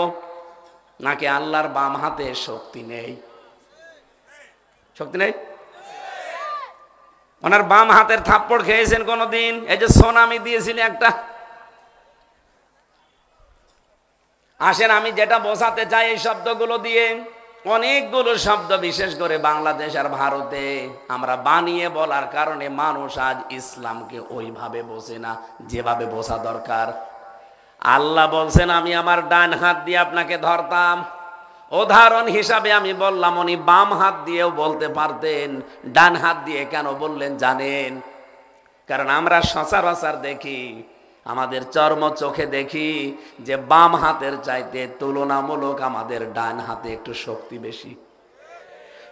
নাকি আল্লাহর বাম হাতে শক্তি নেই? শক্তি নেই? ওনার বাম হাতের থাপ্পড় খেয়েছেন কোনদিন? এই যে সোনামি দিয়েছিল একটা। আসেন আমি যেটা বোঝাতে চাই এই শব্দগুলো দিয়ে, অনেকগুলো শব্দ বিশেষ করে বাংলাদেশ আর ভারতে আমরা বানিয়ে বলার কারণে মানুষ আজ ইসলামকে ওইভাবে বোঝে না যেভাবে বোঝা দরকার। আল্লাহ বলছেন আমি আমার ডান হাত দিয়ে আপনাকে ধরতাম, উদাহরণ হিসাবে আমি বললাম উনি বাম হাত দিয়েও বলতে পারতেন, ডান হাত দিয়ে কেন বললেন জানেন? কারণ আমরা সচরাচর দেখি, আমাদের চর্ম চোখে দেখি যে বাম হাতের চাইতে তুলনামূলক আমাদের ডান হাতে একটু শক্তি বেশি।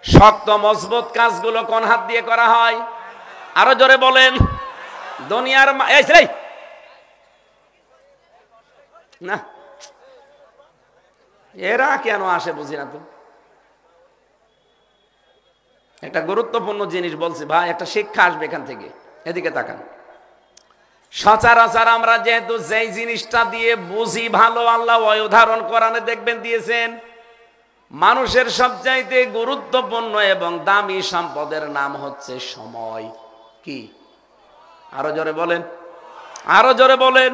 শক্ত মজবুত কাজগুলো কোন হাত দিয়ে করা হয়? আরো জোরে বলেন। দুনিয়ার না, এরা কেন আসে বুঝি না তো। একটা গুরুত্বপূর্ণ জিনিস বলছি ভাই, একটা শিক্ষা আসবে এখান থেকে, এদিকে তাকান। সচরাচর আমরা যেহেতু যেই জিনিসটা দিয়ে বুঝি ভালো, আল্লাহ ওই উদাহরণ কোরআনে দেখবেন দিয়েছেন। মানুষের সবচাইতে গুরুত্বপূর্ণ এবং দামি সম্পদের নাম হচ্ছে সময়। কি? আরো জোরে বলেন, আরো জোরে বলেন।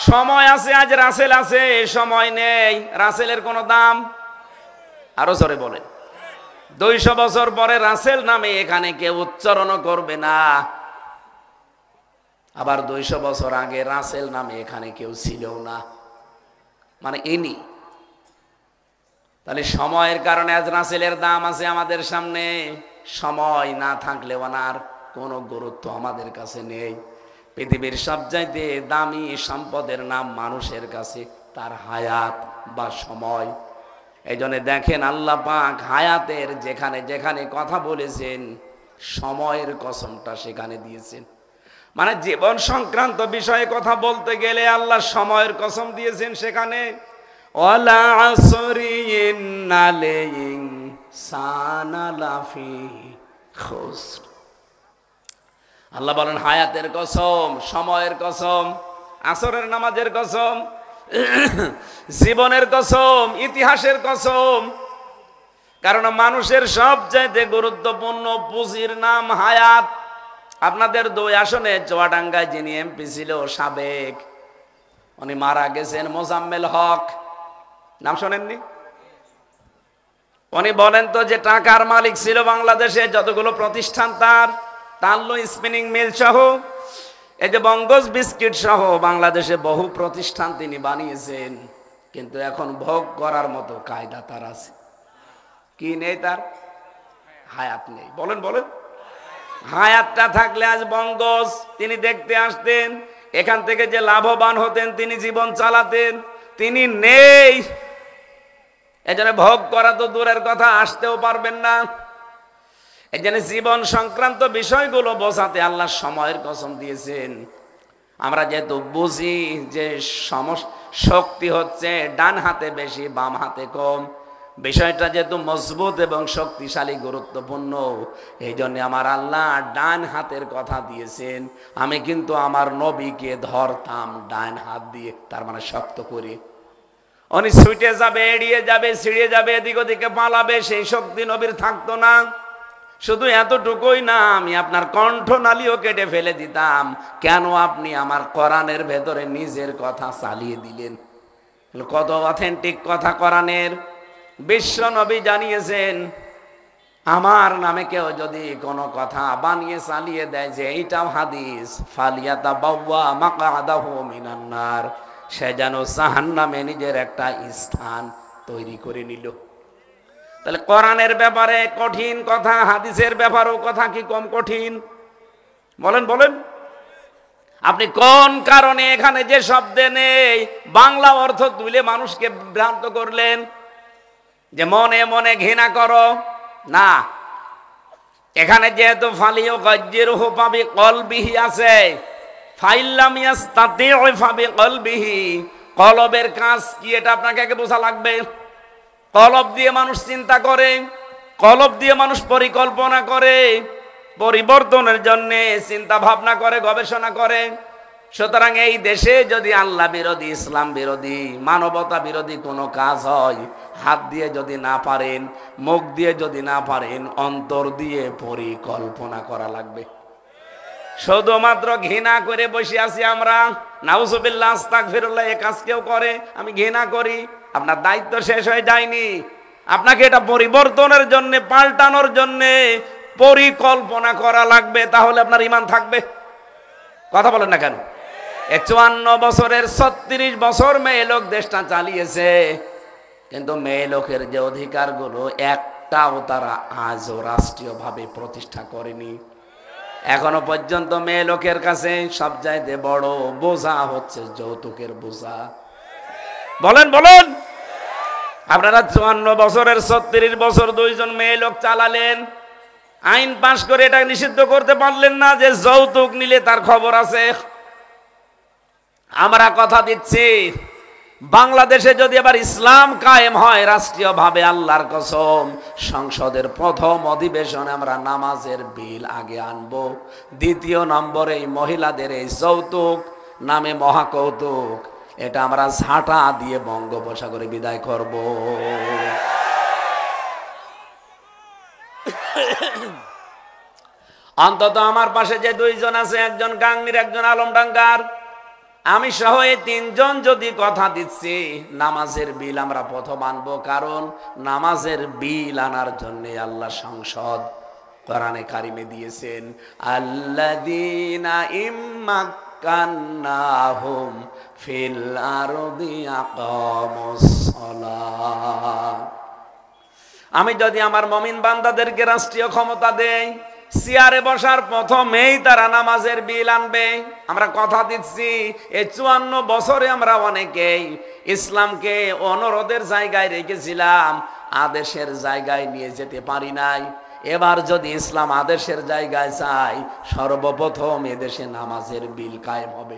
সময় আছে, আজ রাসেল আছে, সময় নেই, রাসেলের কোনো দাম? আরো জোরে বলেন। 200 বছর পরে রাসেল নামে এখানে কেউ উচ্চারণ করবে না, আবার 200 বছর আগে রাসেল নামে এখানে কেউ ছিল না, মানে ইনি। তাহলে সময়ের কারণে আজ রাসেলের দাম আছে আমাদের সামনে। সময় না থাকলে ওনার কোনো গুরুত্ব আমাদের কাছে নেই। পৃথিবীর সবচাইতে দামি সম্পদের নাম মানুষের কাছে তার হায়াত বা সময়। এই জন্য দেখেন আল্লাহ পাক হায়াতের যেখানে যেখানে কথা বলেছেন সময়ের কসমটা সেখানে দিয়েছেন। মানে জীবন সংক্রান্ত বিষয়ে কথা বলতে গেলে আল্লাহ সময়ের কসম দিয়েছেন সেখানে। ওয়ালা আসরি ইন্নাল ইনসানা লাফি খুসর। আল্লাহ বলেন হায়াতের কসম, সময়ের কসম, আসরের নামাজের কসম, জীবনের কসম, ইতিহাসের কসম। কারণ মানুষের সবচাইতে গুরুত্বপূর্ণ পুঁজির নাম হায়াত। আপনাদের 2 আসনে চুয়াডাঙ্গায় যিনি এমপি ছিল সাবেক, উনি মারা গেছেন, মোজাম্মেল হক, নাম শোনেননি? উনি বলেন তো যে টাকার মালিক ছিল বাংলাদেশে যতগুলো প্রতিষ্ঠান, তার তাল্লো স্পিনিং মিল সহ এই যে বঙ্গজ বিস্কিট সহ বাংলাদেশে বহু প্রতিষ্ঠান তিনি বানিয়েছেন, কিন্তু এখন ভোগ করার মতো কায়দা তার আছে কি নেই? তার হায়াত নেই। বলেন বলেন। হায়াতটা থাকলে আজ বঙ্গজ তিনি দেখতে আসতেন, এখান থেকে যে লাভবান হতেন, তিনি জীবন চালাতেন, তিনি নেই। এজন্য ভোগ করা তো দূরের কথা, আসতেও পারবেন না। এই জন্য জীবন সংক্রান্ত বিষয়গুলো বোঝাতে আল্লাহ সময়ের কসম দিয়েছেন। আমরা যেহেতু বুঝি যে শক্তি হচ্ছে ডান হাতে বেশি বাম হাতে কম, বিষয়টা যেহেতু মজবুত এবং শক্তিশালী গুরুত্বপূর্ণ, এই জন্য আমার আল্লাহ ডান হাতের কথা দিয়েছেন। আমি কিন্তু আমার নবীকে ধরতাম ডান হাত দিয়ে, তার মানে শক্ত করে। উনি ছুটে যাবে, এড়িয়ে যাবে, ছিঁড়ে যাবে, এদিক ওদিকে পালাবে, সেই শক্তি নবীর থাকতো না। শুধু এতটুকুই না, আমি আপনার কণ্ঠনালীও কেটে ফেলে দিতাম। কেন? আপনি আমার কোরআনের ভেতরে নিজের কথা চালিয়ে দিলেন। কত অথেন্টিক কথা কোরআনের। বিশ্ব নবী জানিয়েছেন আমার নামে কেউ যদি কোনো কথা বানিয়ে চালিয়ে দেয় যে এইটাও হাদিস, ফালিয়াতাবাওয়া মাকআদাহু মিনান নার, সে যেন জাহান্নামে নিজের একটা স্থান তৈরি করে নিল। তাহলে কোরআনের ব্যাপারে কঠিন কথা, হাদিসের ব্যাপারেও কথা কি কম কঠিন? বলেন বলেন, আপনি কোন কারণে এখানে যে শব্দে নেই বাংলা অর্থ তুলে মানুষকে ভ্রান্ত করলেন যে মনে মনে ঘৃণা করো? না, এখানে যেহেতু ফালিও গজ্জের হোপাবি কলবিহি আছে, ফাইল্লাম ইয়াস্তাতিউ ফাবি কলবিহি, কলবের কাজ কি এটা আপনাকে আগে বোঝা লাগবে। কলব দিয়ে মানুষ চিন্তা করে, কলব দিয়ে মানুষ পরিকল্পনা করে, পরিবর্তনের জন্য চিন্তা ভাবনা করে, গবেষণা করে। সুতরাং এই দেশে যদি আল্লাহ বিরোধী, ইসলাম বিরোধী, মানবতা বিরোধী কোনো কাজ হয়, হাত দিয়ে যদি না পারেন, মুখ দিয়ে যদি না পারেন, অন্তর দিয়ে পরিকল্পনা করা লাগবে। শুধুমাত্র ঘৃণা করে বসে আছি আমরা, নাউজুবিল্লাহ আস্তাগফিরুল্লাহ, এ কাজ কেউ করে, আমি ঘৃণা করি, আপনার দায়িত্ব শেষ হয়ে যায়নি। আপনাকে এটা পরিবর্তনের জন্য, পাল্টানোর জন্য পরিকল্পনা করা লাগবে, তাহলে আপনার ঈমান থাকবে। কথা বলেন না কেন? 54 বছরের 36 বছর মেয়ে লোক দেশটা চালিয়েছে, কিন্তু মেয়ে লোকের যে অধিকারগুলো একটাও তারা আজও রাষ্ট্রীয়ভাবে প্রতিষ্ঠা করেনি। এখনো পর্যন্ত মেয়ে লোকের কাছে সবচাইতে বড় বোঝা হচ্ছে যৌতুকের বোঝা। বলেন বলেন, আপনারা 54 বছরের 36 বছর দুইজন মেয়ে লোক চালালেন, আইন পাশ করে এটা নিষিদ্ধ করতে পারলেন না যে যৌতুক নিলে তার খবর আছে। আমরা কথা দিচ্ছি, বাংলাদেশে যদি আবার ইসলাম কায়েম হয় রাষ্ট্রীয়ভাবে, আল্লাহর কসম, সংসদের প্রথম অধিবেশনে আমরা নামাজের বিল আগে আনবো। দ্বিতীয় নম্বরে এই মহিলাদের এই যৌতুক নামে মহাকৌতুক, এটা আমরা ঝাঁটা দিয়ে বঙ্গোপসাগরে বিদায় করব। অন্তত আমার পাশে যে দুইজন আছে, একজন গাংনীর, একজন আলমডাঙ্গার, আমি সহ এই তিনজন যদি কথা দিচ্ছি নামাজের বিল আমরা প্রথম আনবো। কারণ নামাজের বিল আনার জন্য আল্লাহ সংসদ কোরআনে কারিমে দিয়েছেন, আল্লাযীনা ইম্মাক্কান্নাহুম ফিল আরদি আকামুস সালাহ। আমি যদি আমার মুমিন বান্দাদেরকে রাষ্ট্রীয় ক্ষমতা দেই, চেয়ারে বসার প্রথমেই তারা নামাজের বিল আনবে। আমরা কথা দিচ্ছি, এই 54 বছরে আমরা অনেকেই ইসলামকে অনুরোধের জায়গায় রেখেছিলাম, আদেশের জায়গায় নিয়ে যেতে পারি নাই। এবার যদি ইসলাম আদেশের জায়গায় চাই, সর্বপ্রথম এদেশে নামাজের বিল কায়েম হবে।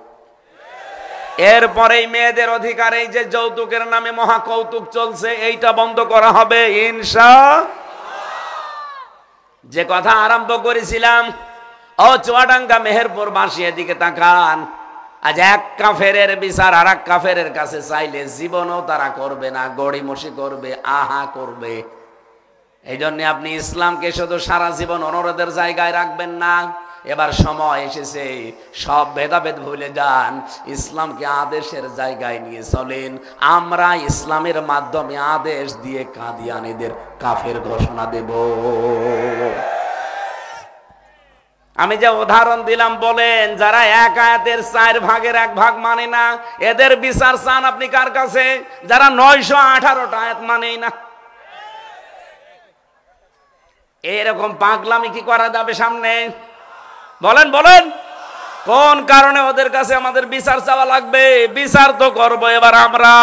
এরপরেই মেয়েদের অধিকার, এই যে যৌতুকের নামে মহাকৌতুক চলছে, এইটা বন্ধ করা হবে ইনশাআল্লাহ। যে কথা আরম্ভ করেছিলাম, ও চুয়াডাঙ্গা মেহেরপুর বাসী, এদিকে তাকান। আজ এক কাফেরের বিচার আর এক কাফেরের কাছে চাইলে জীবনও তারা করবে না, গড়িমসি করবে, আহা করবে। এই জন্য আপনি ইসলামকে শুধু সারা জীবন অনুরোধের জায়গায় রাখবেন না। এবার সময় এসেছে সব ভেদাভেদ ভুলে যান, ইসলামকে আদেশের জায়গায় নিয়ে চলেন। আমরা ইসলামের মাধ্যমে আদেশ দিয়ে কাদিয়ানীদের কাফের ঘোষণা দেব। আমি যে উদাহরণ দিলাম, বলেন যারা এক আয়াতের 4 ভাগের 1 ভাগ মানে না, এদের বিচার চান আপনি কার কাছে? যারা 918টা আয়াত মানেই না। এরকম পাগলামি কি করা যাবে সামনে? বলেন বলেন, কোন কারণে ওদের কাছে আমাদের বিচার চাওয়া লাগবে? বিচার তো করবো এবার আমরা।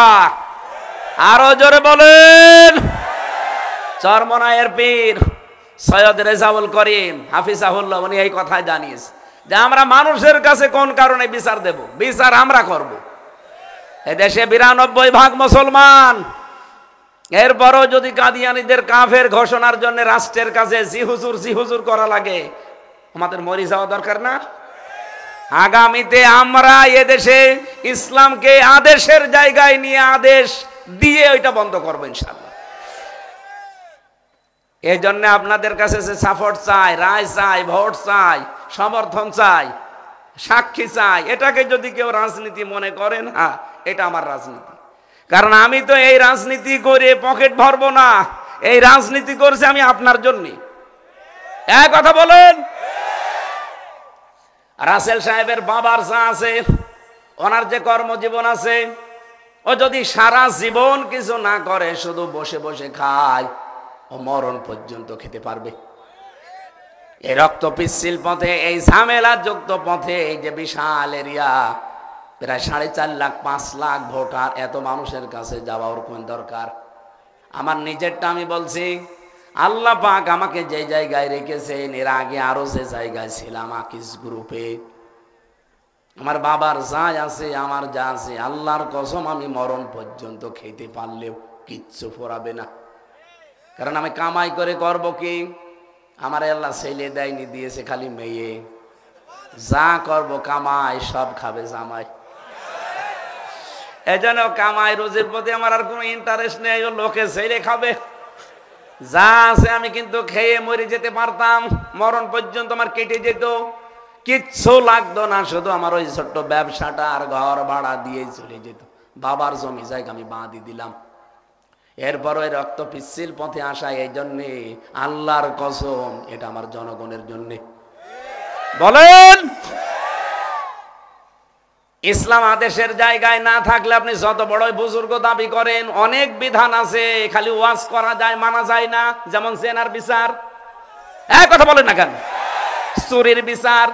আরো জোরে বলেন। চরমনায়ের পীর সৈয়দ রেজাউল করিম হাফিজাহুল্লাহ, উনি এই কথাই জানিয়েছে যে আমরা মানুষের কাছে কোন কারণে বিচার দেব? বিচার আমরা করব। এদেশে 92 ভাগ মুসলমান, এরপরও যদি কাদিয়ানীদের কাফের ঘোষণার জন্য রাষ্ট্রের কাছে জি হুজুর করা লাগে, আমাদের মরে যাওয়া দরকার না? আগামীতে আমরা এদেশে ইসলামকে আদেশের জায়গায় নিয়ে আদেশ দিয়ে ওইটা বন্ধ করবো ইনশাআল্লাহ। এই জন্য আপনাদের কাছে যে সাপোর্ট চাই, রায় চাই, ভোট চাই, সমর্থন চাই, সাক্ষী চাই, এটাকে যদি কেউ রাজনীতি মনে করেন, হ্যাঁ এটা আমার রাজনীতি। কারণ আমি তো এই রাজনীতি করে পকেট ভরবো না, এই রাজনীতি করছি আমি আপনার জন্য। এক কথা বলেন। রাসেল সাহেবের বাবার যা আছে ওনার যে কর্মজীবন আছে, ও যদি সারা জীবন কিছু না করে, শুধু বসে বসে খায়, ও মরণ পর্যন্ত খেতে পারবে? এই রক্ত পিচ্ছিল পথে, এই ঝামেলা যুক্ত পথে, এই যে বিশাল এরিয়া, প্রায় 4.5 লাখ 5 লাখ ভোটার, এত মানুষের কাছে যাওয়া ওর কোন দরকার? আমার নিজেরটা আমি বলছি, আল্লাহ পাক আমাকে যে জায়গায় রেখেছেন, এর আগে আরো যে জায়গায় ছিলাম আকিস গ্রুপে, আমার বাবার যা আছে, আমার যা আছে, আল্লাহর কসম আমি মরণ পর্যন্ত খেতে পারলেও কিচ্ছু ফোরাবে না। কারণ আমি কামাই করে করব কি? আমার আল্লাহ ছেলে দেয়নি, দিয়েছে খালি মেয়ে। যা করব কামাই, সব খাবে জামাই। এজন্য কামাই রোজের প্রতি আমার আর কোনো ইন্টারেস্ট নেই। ও লোকে ছেলে খাবে, যা আছে আমি কিন্তু খেয়ে মরে যেতে পারতাম, মরণ পর্যন্ত আমার কেটে যেত, কিচ্ছু লাগতো না। শুধু আমার ওই ছোট্ট ব্যবসাটা আর ঘর ভাড়া দিয়ে চলে যেত। বাবার জমি জায়গা আমি বাঁধি দিলাম। এরপর ওই রক্ত পিচ্ছিল পথে আসা, এই জন্যে আল্লাহর কসম, এটা আমার জনগণের জন্যে। বলেন, ইসলাম আদেশের জায়গায় না থাকলে আপনি যত বড়ই বুজুর্গ দাবি করেন, অনেক বিধান আছে, খালি ওয়াজ করা যায়, মানা যায় না। যেমন জেনার বিচার, এক কথা বলেন না কেন? চুরির বিচার,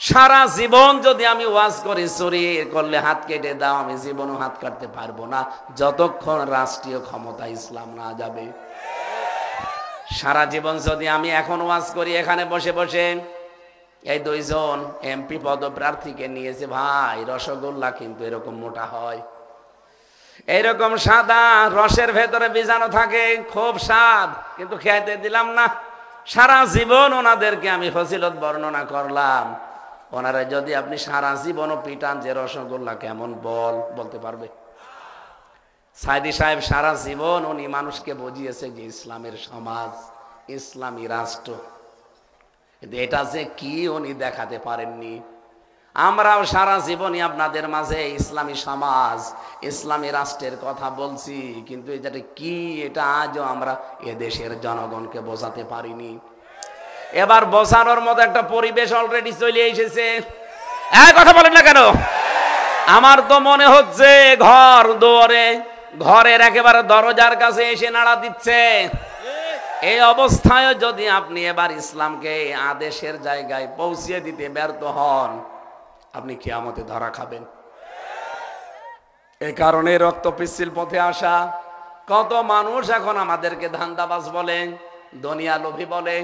সারা জীবন যদি আমি ওয়াজ করি চুরি করলে হাত কেটে দাও, আমি জীবনও হাত কাটতে পারবো না যতক্ষণ রাষ্ট্রীয় ক্ষমতা ইসলাম না যাবে। সারা জীবন যদি আমি এখন ওয়াজ করি, এখানে বসে বসে, এই 2 জন এমপি পদপ্রার্থীকে নিয়েছে, ভাই রসগোল্লা কিন্তু এরকম মোটা হয়, এইরকম সাদা, রসের ভেতরে বীজাণু থাকে, খুব স্বাদ, কিন্তু খেতে দিলাম না। সারা জীবন ওনাদেরকে আমি ফজিলত বর্ণনা করলাম, ওনারা যদি আপনি সারা জীবনও পিটান যে রসগোল্লা কেমন, বলতে পারবে? সাইদি সাহেব সারা জীবন উনি মানুষকে বুঝিয়েছে যে ইসলামের সমাজ, ইসলামী রাষ্ট্র, কিন্তু এটা যে কি উনি দেখাতে পারেননি। আমরাও সারা জীবনই আপনাদের মাঝে ইসলামী সমাজ, ইসলামী রাষ্ট্রের কথা বলছি, কিন্তু এটা কি, এটা আজও আমরা এদেশের জনগণকে বোঝাতে পারিনি। এবার বোঝানোর মতো একটা পরিবেশ অলরেডি চলে এসেছে। এক কথা বলেন না কেন? আমার তো মনে হচ্ছে ঘর দুয়ারে, ঘরের একেবারে দরজার কাছে এসে নাড়া দিচ্ছে। এই অবস্থায় যদি আপনি এবার ইসলামকে আদেশের জায়গায় পৌঁছিয়ে দিতে ব্যর্থ হন, আপনি কিয়ামতে ধরা খাবেন। এই কারণে রক্ত পিচ্ছিল পথে আসা কত মানুষ এখন আমাদেরকে ধান্দাবাজ বলে, দুনিয়া লোভী বলে।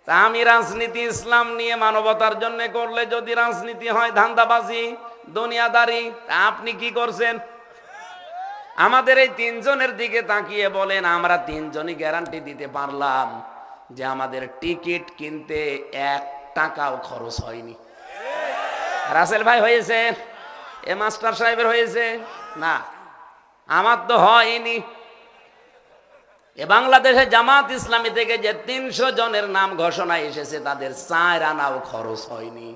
তা আমি রাজনীতি ইসলাম নিয়ে মানবতার জন্য করলে যদি রাজনীতি হয় ধান্দাবাজি, দুনিয়াদারি, তা আপনি কি করছেন? আমাদের এই 3 জনের দিকে তাকিয়ে বলেন, আমরা 3 জনই গ্যারান্টি দিতে পারলাম যে আমাদের টিকিট কিনতে 1 টাকাও খরচ হয়নি। রাসেল ভাই হয়েছে, এ মাস্টার সাহেবের হয়েছে না, আমার তো হয়নি। এ বাংলাদেশে জামাত ইসলামী থেকে যে 300 জনের নাম ঘোষণা এসেছে, তাদের 4 আনাও খরচ হয়নি।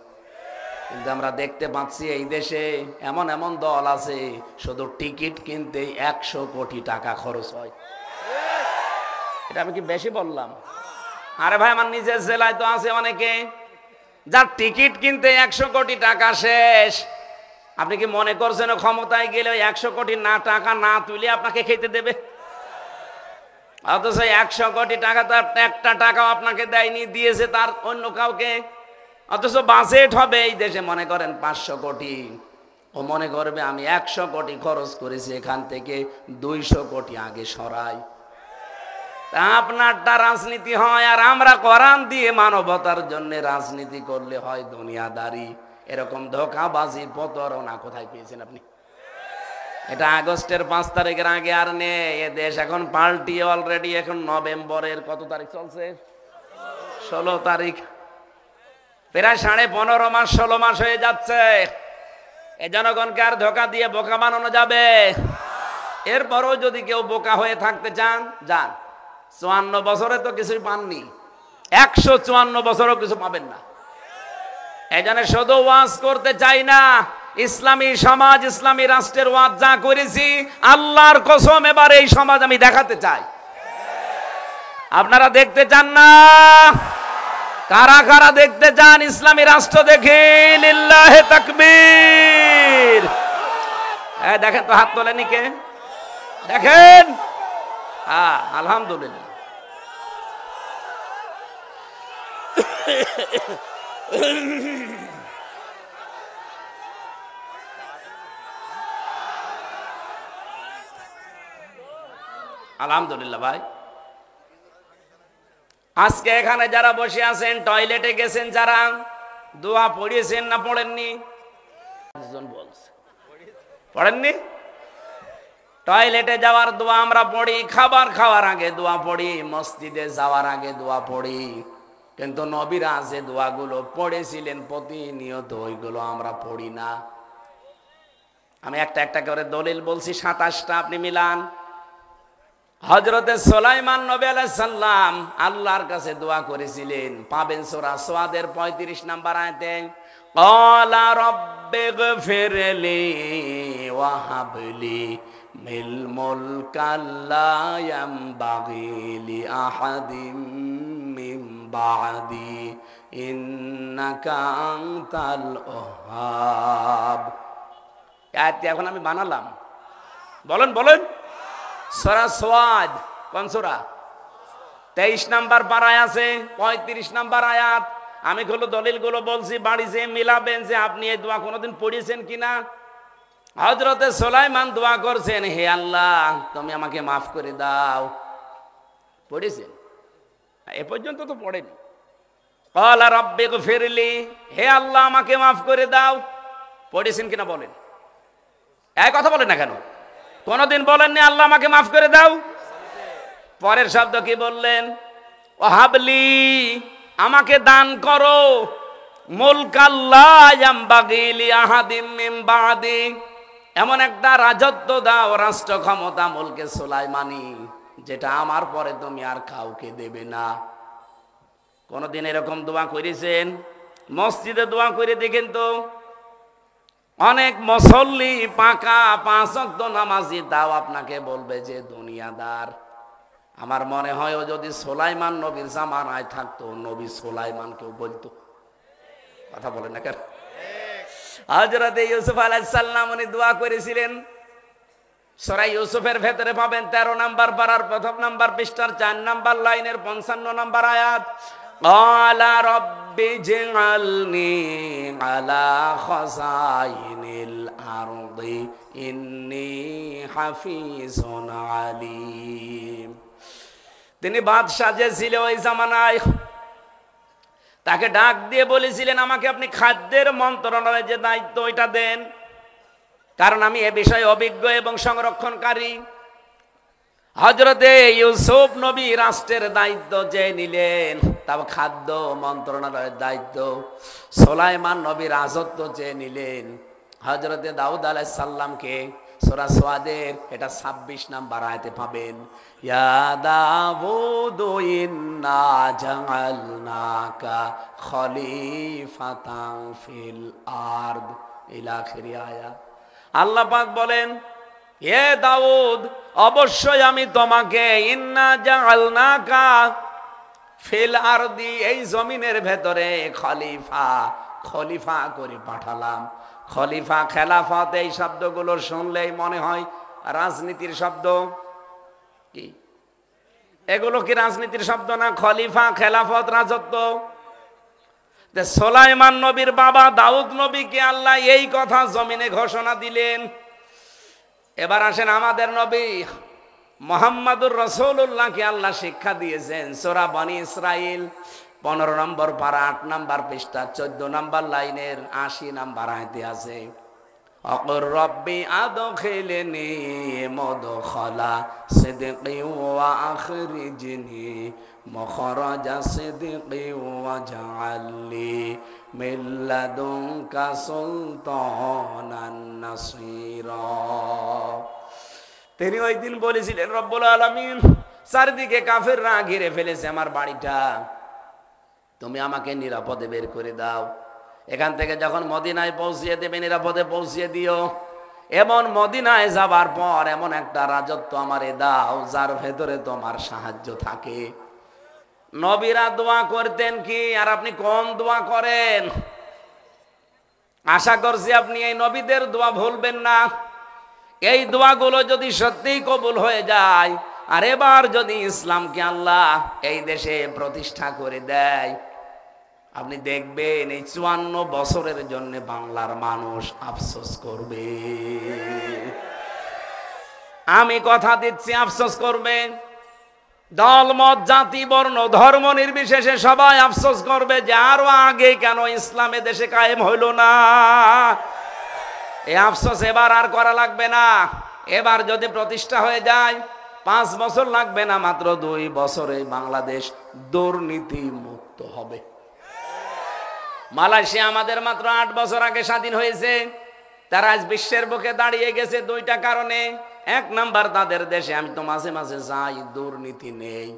কিন্তু আমরা দেখতে পাচ্ছি এই দেশে এমন এমন দল আছে, শুধু টিকিট কিনতে 100 কোটি টাকা খরচ হয়। এটা আমি কি বেশি বললাম? আরে ভাই, আমার নিজের জেলায় তো আছে অনেকে যার টিকিট কিনতে 100 কোটি টাকা শেষ। আপনি কি মনে করছেন ক্ষমতায় গেলে 100 কোটি না টাকা না তুলে আপনাকে খেতে দেবে? অথচ 100 কোটি টাকা তার একটা টাকাও আপনাকে দেয়নি, দিয়েছে তার অন্য কাউকে। অথচ বাজেট হবে এই দেশে মনে করেন 500 কোটি, ও মনে করবে আমি 100 কোটি খরচ করেছি, এখান থেকে 200 কোটি আগে সরাই। তা আপনারটা রাজনীতি হয়, আর আমরা কোরআন দিয়ে মানবতার জন্য রাজনীতি করলে হয় দুনিয়াদারি। এরকম ধোঁকাবাজি প্রতারণা কোথায় পেয়েছেন আপনি? এটা আগস্টের 5 তারিখের আগে আর নেই। এ দেশ এখন পাল্টিয়ে অলরেডি এখন নভেম্বরের কত তারিখ চলছে? 16 তারিখ। প্রায় 15.5 মাস, 16 মাস হয়ে যাচ্ছে। এই জনগণকে আর ধোঁকা দিয়ে বোকা বানানো যাবে? এরপরও যদি কেউ বোকা হয়ে থাকতে চান, যান। 54 বছরে তো কিছুই পাননি, 154 বছরও কিছু পাবেন না। এই জন্য শুধু ওয়াজ করতে চাই না, ইসলামী সমাজ, ইসলামী রাষ্ট্রের ওয়াজ যা করেছি, আল্লাহর কসম এবার এই সমাজ আমি দেখাতে চাই। আপনারা দেখতে চান না? কারা কারা দেখতে চান ইসলামী রাষ্ট্র? দেখে লিল্লাহে তাকবীর। দেখেন তো, হাত তোলেনি কে? দেখেন, হ্যাঁ আলহামদুলিল্লাহ। আলহামদুলিল্লাহ ভাই। আজকে এখানে যারা বসে আছেন, টয়লেটে গেছেন যারা, দোয়া পড়িয়েছেন না পড়েননি? পড়েননি? টয়লেটে যাওয়ার দোয়া আমরা পড়ি, খাবার খাওয়ার আগে দোয়া পড়ি, মসজিদে যাওয়ার আগে দোয়া পড়ি, কিন্তু নবীরা যে দোয়াগুলো পড়েছিলেন প্রতিনিয়ত ওইগুলো আমরা পড়ি না। আমি একটা একটা করে দলিল বলছি, 27টা, আপনি মিলান। হযরতে সুলাইমান নবী আলাইহিস সালাম আল্লাহর কাছে দোয়া করেছিলেন, পাবেন সূরা সাদের 35 নম্বর আয়াতে, ক্বালা রাব্বিগফিরলি ওয়া হাবলি মিল মুলকাল লা ইয়ামবাগি লি আহাদিম মিন বাদি ইন্নাকা আনতাল ওয়াহ্হাব। আয়াতটি এখন আমি বানালাম, বলেন বলেন। সূরা সাদ, কোন সূরা? 23 নম্বর পারায় আছে, 35 নম্বর আয়াত। আমি গুলো দলিলগুলো বলছি, বাড়ি যে মিলাবেন যে আপনি এই দোয়া কোনোদিন পড়েছেন কিনা। হযরতে সুলাইমান দোয়া করছেন, হে আল্লাহ তুমি আমাকে মাফ করে দাও। পড়েছেন? এ পর্যন্ত তো পড়েনি। ক্বালা রাব্বিগফিরলি, হে আল্লাহ আমাকে মাফ করে দাও। পড়েছেন কিনা বলেন? এই কথা বলেন না কেন? কোনদিন বলেননি আল্লাহ আমাকে মাফ করে দাও? পরের শব্দ কি বললেন? ওয়াহাবলি, আমাকে দান করো, মুলকাল লা ইয়ামবাগি লি আহাদিম মিন বাদি, এমন একটা রাজত্ব দাও, রাষ্ট্র ক্ষমতা, মুলকে সুলাইমানি, যেটা আমার পরে তুমি আর কাউকে দেবে না। কোনদিন এরকম দোয়া করেছেন? মসজিদে দোয়া করে দেখেন তো, অনেক মুসল্লি পাকা 5 ওয়াক্ত নামাজি, তাও আপনাকে বলবে যে দুনিয়াদার। আমার মনে হয় ও যদি সুলাইমান নবীর জামানায় থাকতো, নবী সুলাইমানকেও বলতো। কথা বলেন না কেন? হযরত ইউসুফ আলাইহিস সালাম উনি দোয়া করেছিলেন, সূরা ইউসুফের ভেতরে পাবেন 13 নম্বর পারার 1ম নম্বর পৃষ্ঠার 4 নম্বর লাইনের 55 নম্বর আয়াত, ক্বালা রাব্বি জাআলনি আলা খাযাইনিল আরদি ইন্নী হাফিজুন আলীম। তিনি বাদশা যে ছিল ওই জামানায়, তাকে ডাক দিয়ে বলেছিলেন, আমাকে আপনি খাদ্যের মন্ত্রণালয়ের যে দায়িত্ব ওইটা দেন, কারণ আমি এ বিষয়ে অভিজ্ঞ এবং সংরক্ষণকারী। হযরতে ইউসুফ নবী রাষ্ট্রের দায়িত্ব যে নিলেন, তাও খাদ্য মন্ত্রণালয়ের দায়িত্ব। সুলাইমান নবী রাজত্ব যে নিলেন হযরতে দাউদ আলাইহিস সালামকে। সূরা সাদের এটা 26 নম্বর আয়াতে পাবেন, ইয়া দাউদু ইন্না জাআলনাকা খলিফাতান ফিল আরদ, ইলা আখির আয়াত। আল্লাহ পাক বলেন, হে দাউদ অবশ্যই আমি তোমাকে ইন্না জাআলনাকা ফিল আরদি, এই জমিনের ভেতরে খলিফা, খলিফা করে পাঠালাম। খলিফা, খেলাফত, এই শব্দগুলো শুনলেই মনে হয় রাজনীতির শব্দ। কি এগুলো কি রাজনীতির শব্দ না? খলিফা, খেলাফত, রাজত্ব। সুলাইমান নবীর বাবা দাউদ নবীকে আল্লাহ এই কথা জমিনে ঘোষণা দিলেন। এবার আসেন আমাদের নবী মুহাম্মাদুর রাসূলুল্লাহকে আল্লাহ শিক্ষা দিয়েছেন। সূরা বনি ইসরাইল 15 নম্বর পারা 8 নম্বর পৃষ্ঠা 14 নম্বর লাইনের 80 নম্বর আয়াতে আছে, অকুর রব্বি আদখিলনি মুদখালা সিদকি ওয়া আখরিজনি মুখরাজা সিদকি ওয়া জাআলনি মিন লাদুনকা সুলতানান নাসীরা। তিনি ওই দিন বলেছিলেন, রব্বুল আলামিন চারিদিকে কাফেররা ঘিরে ফেলেছে আমার বাড়িটা, তুমি আমাকে নিরাপদে বের করে দাও। এখান থেকে যখন মদিনায় পৌঁছিয়ে দেবে নিরাপদে পৌঁছিয়ে দিও, এমন মদিনায় যাবার পর এমন একটা রাজত্ব আমারে দাও যার ভেতরে তোমার সাহায্য থাকে। নবীরা দোয়া করতেন কি, আর আপনি কোন দোয়া করেন? আশা করছি আপনি এই নবীদের দোয়া ভুলবেন না। এই দোয়াগুলো যদি সত্যিই কবুল হয়ে যায়, আর এবার যদি ইসলামকে আল্লাহ এই দেশে প্রতিষ্ঠা করে দেয়, আপনি দেখবেন এই 54 বছরের জন্য বাংলার মানুষ আফসোস করবে। আমি কথা দিচ্ছি, আফসোস করবে। দল মত জাতি বর্ণ ধর্ম নির্বিশেষে সবাই আফসোস করবে যে আরো আগে কেন ইসলামে দেশে কায়েম হইল না। এই আফসোস এবার আর করা লাগবে না। এবার যদি প্রতিষ্ঠা হয়ে যায়, 5 বছর লাগবে না, মাত্র 2 বছরে বাংলাদেশ দুর্নীতি মুক্ত হবে। মালয়েশিয়া আমাদের মাত্র 8 বছর আগে স্বাধীন হয়েছে। তারা আজ বিশ্বের বুকে দাঁড়িয়ে গেছে 2টা কারণে। 1 নাম্বার, তাদের দেশে, আমি তো মাঝে মাঝে যাই, দুর্নীতি নেই।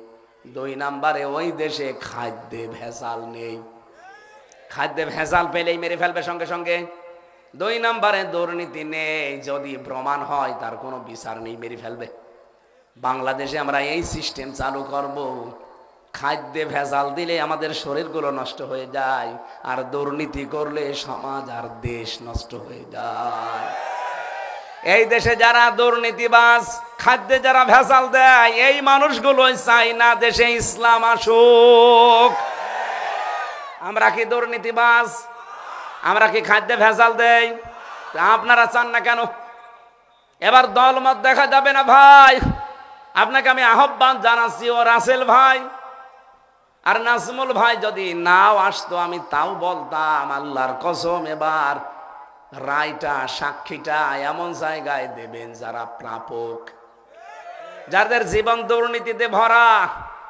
2 নাম্বারে ওই দেশে খাদ্যে ভেজাল নেই। খাদ্যে ভেজাল পেলেই মেরে ফেলবে সঙ্গে সঙ্গে। 2 নাম্বারে দুর্নীতি নেই, যদি প্রমাণ হয় তার কোনো বিচার নেই, মেরে ফেলবে। বাংলাদেশে আমরা এই সিস্টেম চালু করব। খাদ্যে ভেজাল দিলে আমাদের শরীরগুলো নষ্ট হয়ে যায়, আর দুর্নীতি করলে সমাজ আর দেশ নষ্ট হয়ে যায়। এই দেশে যারা দুর্নীতিবাজ, খাদ্যে যারা ভেজাল দেয়, এই মানুষগুলোই চাই না দেশে ইসলাম আসুক। আমরা কি দুর্নীতিবাজ? আমরা কি খাদ্যে ভেজাল দেই? আপনারা চান না কেন? এবার দলমত দেখা যাবে না ভাই। আপনাকে আমি আহ্বান জানাচ্ছি, ও রাসেল ভাই আর নাজমুল ভাই যদি নাও আসতো, আমি তাও বলতাম আল্লাহর কসম, এবার রায়টা, সাক্ষীটা এমন জায়গায় দেবেন যারা প্রাপক, যাদের জীবন দুর্নীতিতে ভরা,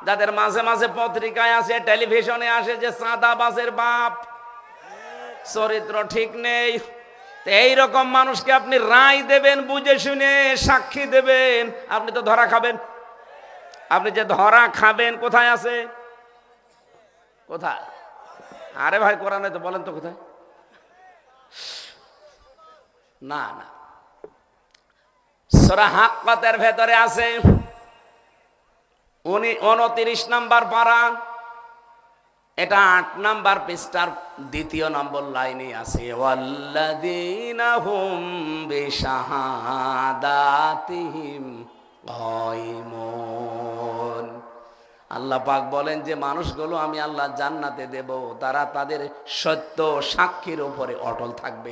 যাদের মাঝে মাঝে পত্রিকায় আসে, টেলিভিশনে আসে যে চাঁদাবাজের বাপ, চরিত্র ঠিক নেই। এইরকম মানুষকে আপনি রায় দেবেন, বুঝে শুনে সাক্ষী দেবেন, আপনি তো ধরা খাবেন। আপনি যে ধরা খাবেন, কোথায় আছে? কোথায়? আরে ভাই, কোরআনে তো বলেন তো কোথায়? না না, সূরা হাক্কাতের ভেতরে আছে 29 নাম্বার পারা, এটা 8 নাম্বার পৃষ্ঠার 2 নম্বর লাইনে আছে, ওয়াল্লাযীনা হুম বিশাহাদাতিহিম কায়িমুন। আল্লাহ পাক বলেন যে মানুষগুলো আমি আল্লাহ জান্নাতে দেব, তারা তাদের সত্য সাক্ষীর উপরে অটল থাকবে।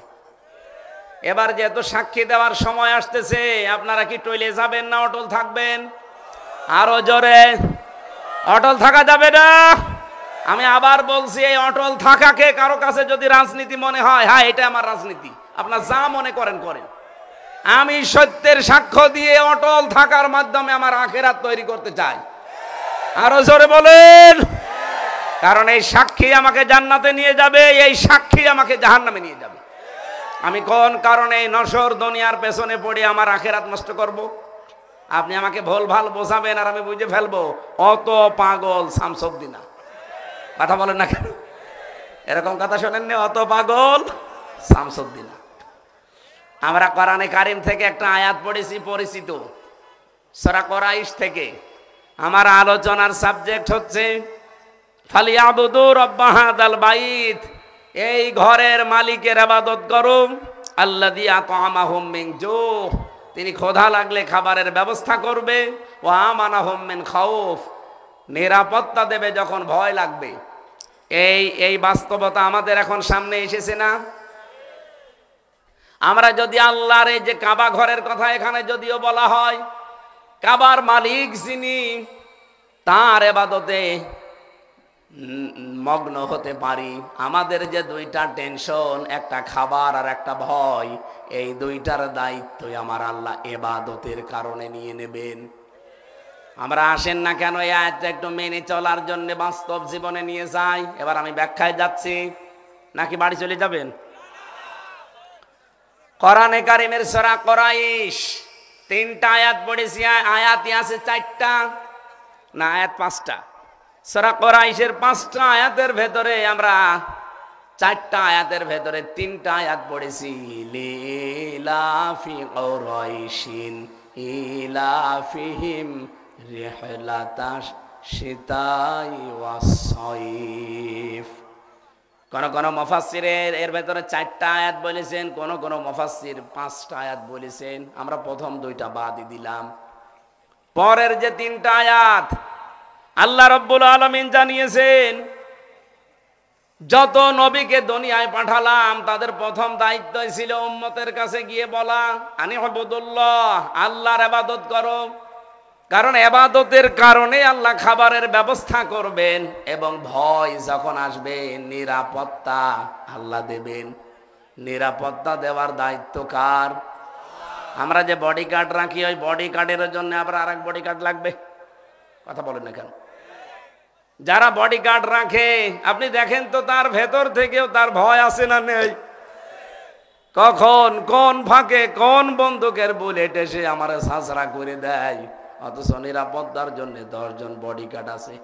এবার যেহেতু সাক্ষী দেওয়ার সময় আসতেছে, আপনারা কি টইলে যাবেন না অটল থাকবেন? আরো জোরে। অটল থাকা যাবে না। আমি আবার বলছি, এই অটল থাকাকে কারো কাছে যদি রাজনীতি মনে হয়, হ্যাঁ এটা আমার রাজনীতি, আপনার যা মনে করেন করেন। আমি সত্যের সাক্ষ্য দিয়ে অটল থাকার মাধ্যমে আমার আখিরাত তৈরি করতে চাই। আরো জোরে বলেন। কারণ এই সাক্ষী আমাকে জান্নাতে নিয়ে যাবে, এই সাক্ষী আমাকে জাহান্নামে নিয়ে যাবে। আমি কোন কারণে নশর দুনিয়ার পেছনে পড়ে আমার আখিরাত নষ্ট করব? আপনি আমাকে ভুল ভাল বোঝাবেন আর আমি বুঝে ফেলবো, অত পাগল শামসুদ্দিন না। কথা বলেন না কেন? এরকম কথা শোনেননি? অত পাগল শামসুদ্দিন। আমরা কোরআনে কারিম থেকে একটা আয়াত পড়েছি, পরিচিত, সূরা কুরাইশ থেকে। আমার আলোচনার সাবজেক্ট হচ্ছে ফালিয়াবুদু রাব্ব হাযাল বাইত, এই ঘরের মালিকের ইবাদত করো, আল্লাযী আত'আমাহুম মিন জু, তিনি ক্ষুধা লাগলে খাবারের ব্যবস্থা করবে, ওয়া আমানাহুম মিন খাউফ, নিরাপত্তা দেবে যখন ভয় লাগবে। এই বাস্তবতা আমাদের এখন সামনে এসেছে না? আমরা যদি আল্লাহর এই যে কাবা ঘরের কথা এখানে যদিও বলা হয়, কাবার মালিক যিনি, তার ইবাদতে মগ্ন হতে পারি। আমাদের যে 2টা টেনশন, একটা খাবার আর একটা ভয়, এই 2টার দায়িত্বই আমার আল্লাহ ইবাদতের কারণে নিয়ে নেবেন। আমরা আসেন না কেন এই আয়াতটা একটু মেনে চলার জন্য বাস্তব জীবনে নিয়ে যাই। এবার আমি ব্যাখ্যায় যাচ্ছি, নাকি বাড়ি চলে যাবেন? কোরআনে কারিমের সূরা কুরাইশ 3টা আয়াত পড়েছি, আয়াতই আছে 4টা না, আয়াত 5টা। সূরা কুরাইশের 5টা আয়াতের ভেতরে আমরা 4টা আয়াতের ভেতরে 3টা আয়াত পড়েছি, লিলাফি কুরাইশিন ইলাফিহিম রিহলাতাশ শিতাই ওয়াস-সাইফ। কোন কোন মুফাসসিরের এর ভেতরে 4টা আয়াত বলেছেন, কোন কোন মুফাসসির 5টা আয়াত বলেছেন। আমরা প্রথম 2টা বাদই দিলাম। পরের যে 3টা আয়াত আল্লাহ রাব্বুল আলামিন জানিয়েছেন, যত নবীকে দুনিয়ায় পাঠালাম তাদের প্রথম দায়িত্ব ছিল উম্মতের কাছে গিয়ে বলা, আনি ইবাদুল্লাহ, আল্লাহর ইবাদত করো। কারণ ইবাদতের কারণে আল্লাহ খাবারের ব্যবস্থা করবেন, এবং ভয় যখন আসবে নিরাপত্তা আল্লাহ দেবেন। নিরাপত্তা দেওয়ার দায়িত্ব কার? আমরা যে বডি গার্ড রাখি, ওই বডি গার্ডের জন্য আবার আরেক বডি গার্ড লাগবে। কথা বলেন না কেন? যারা বডি গার্ড রাখে আপনি দেখেন তো, তার ভেতর থেকেও তার ভয় আছে না নেই? কখন কোন ফাঁকে কোন বন্দুকের বুলেট এসে আমার সাঁচড়া করে দেয়, অথচ নিরাপত্তার জন্য 10 জন বডি গার্ড আছে।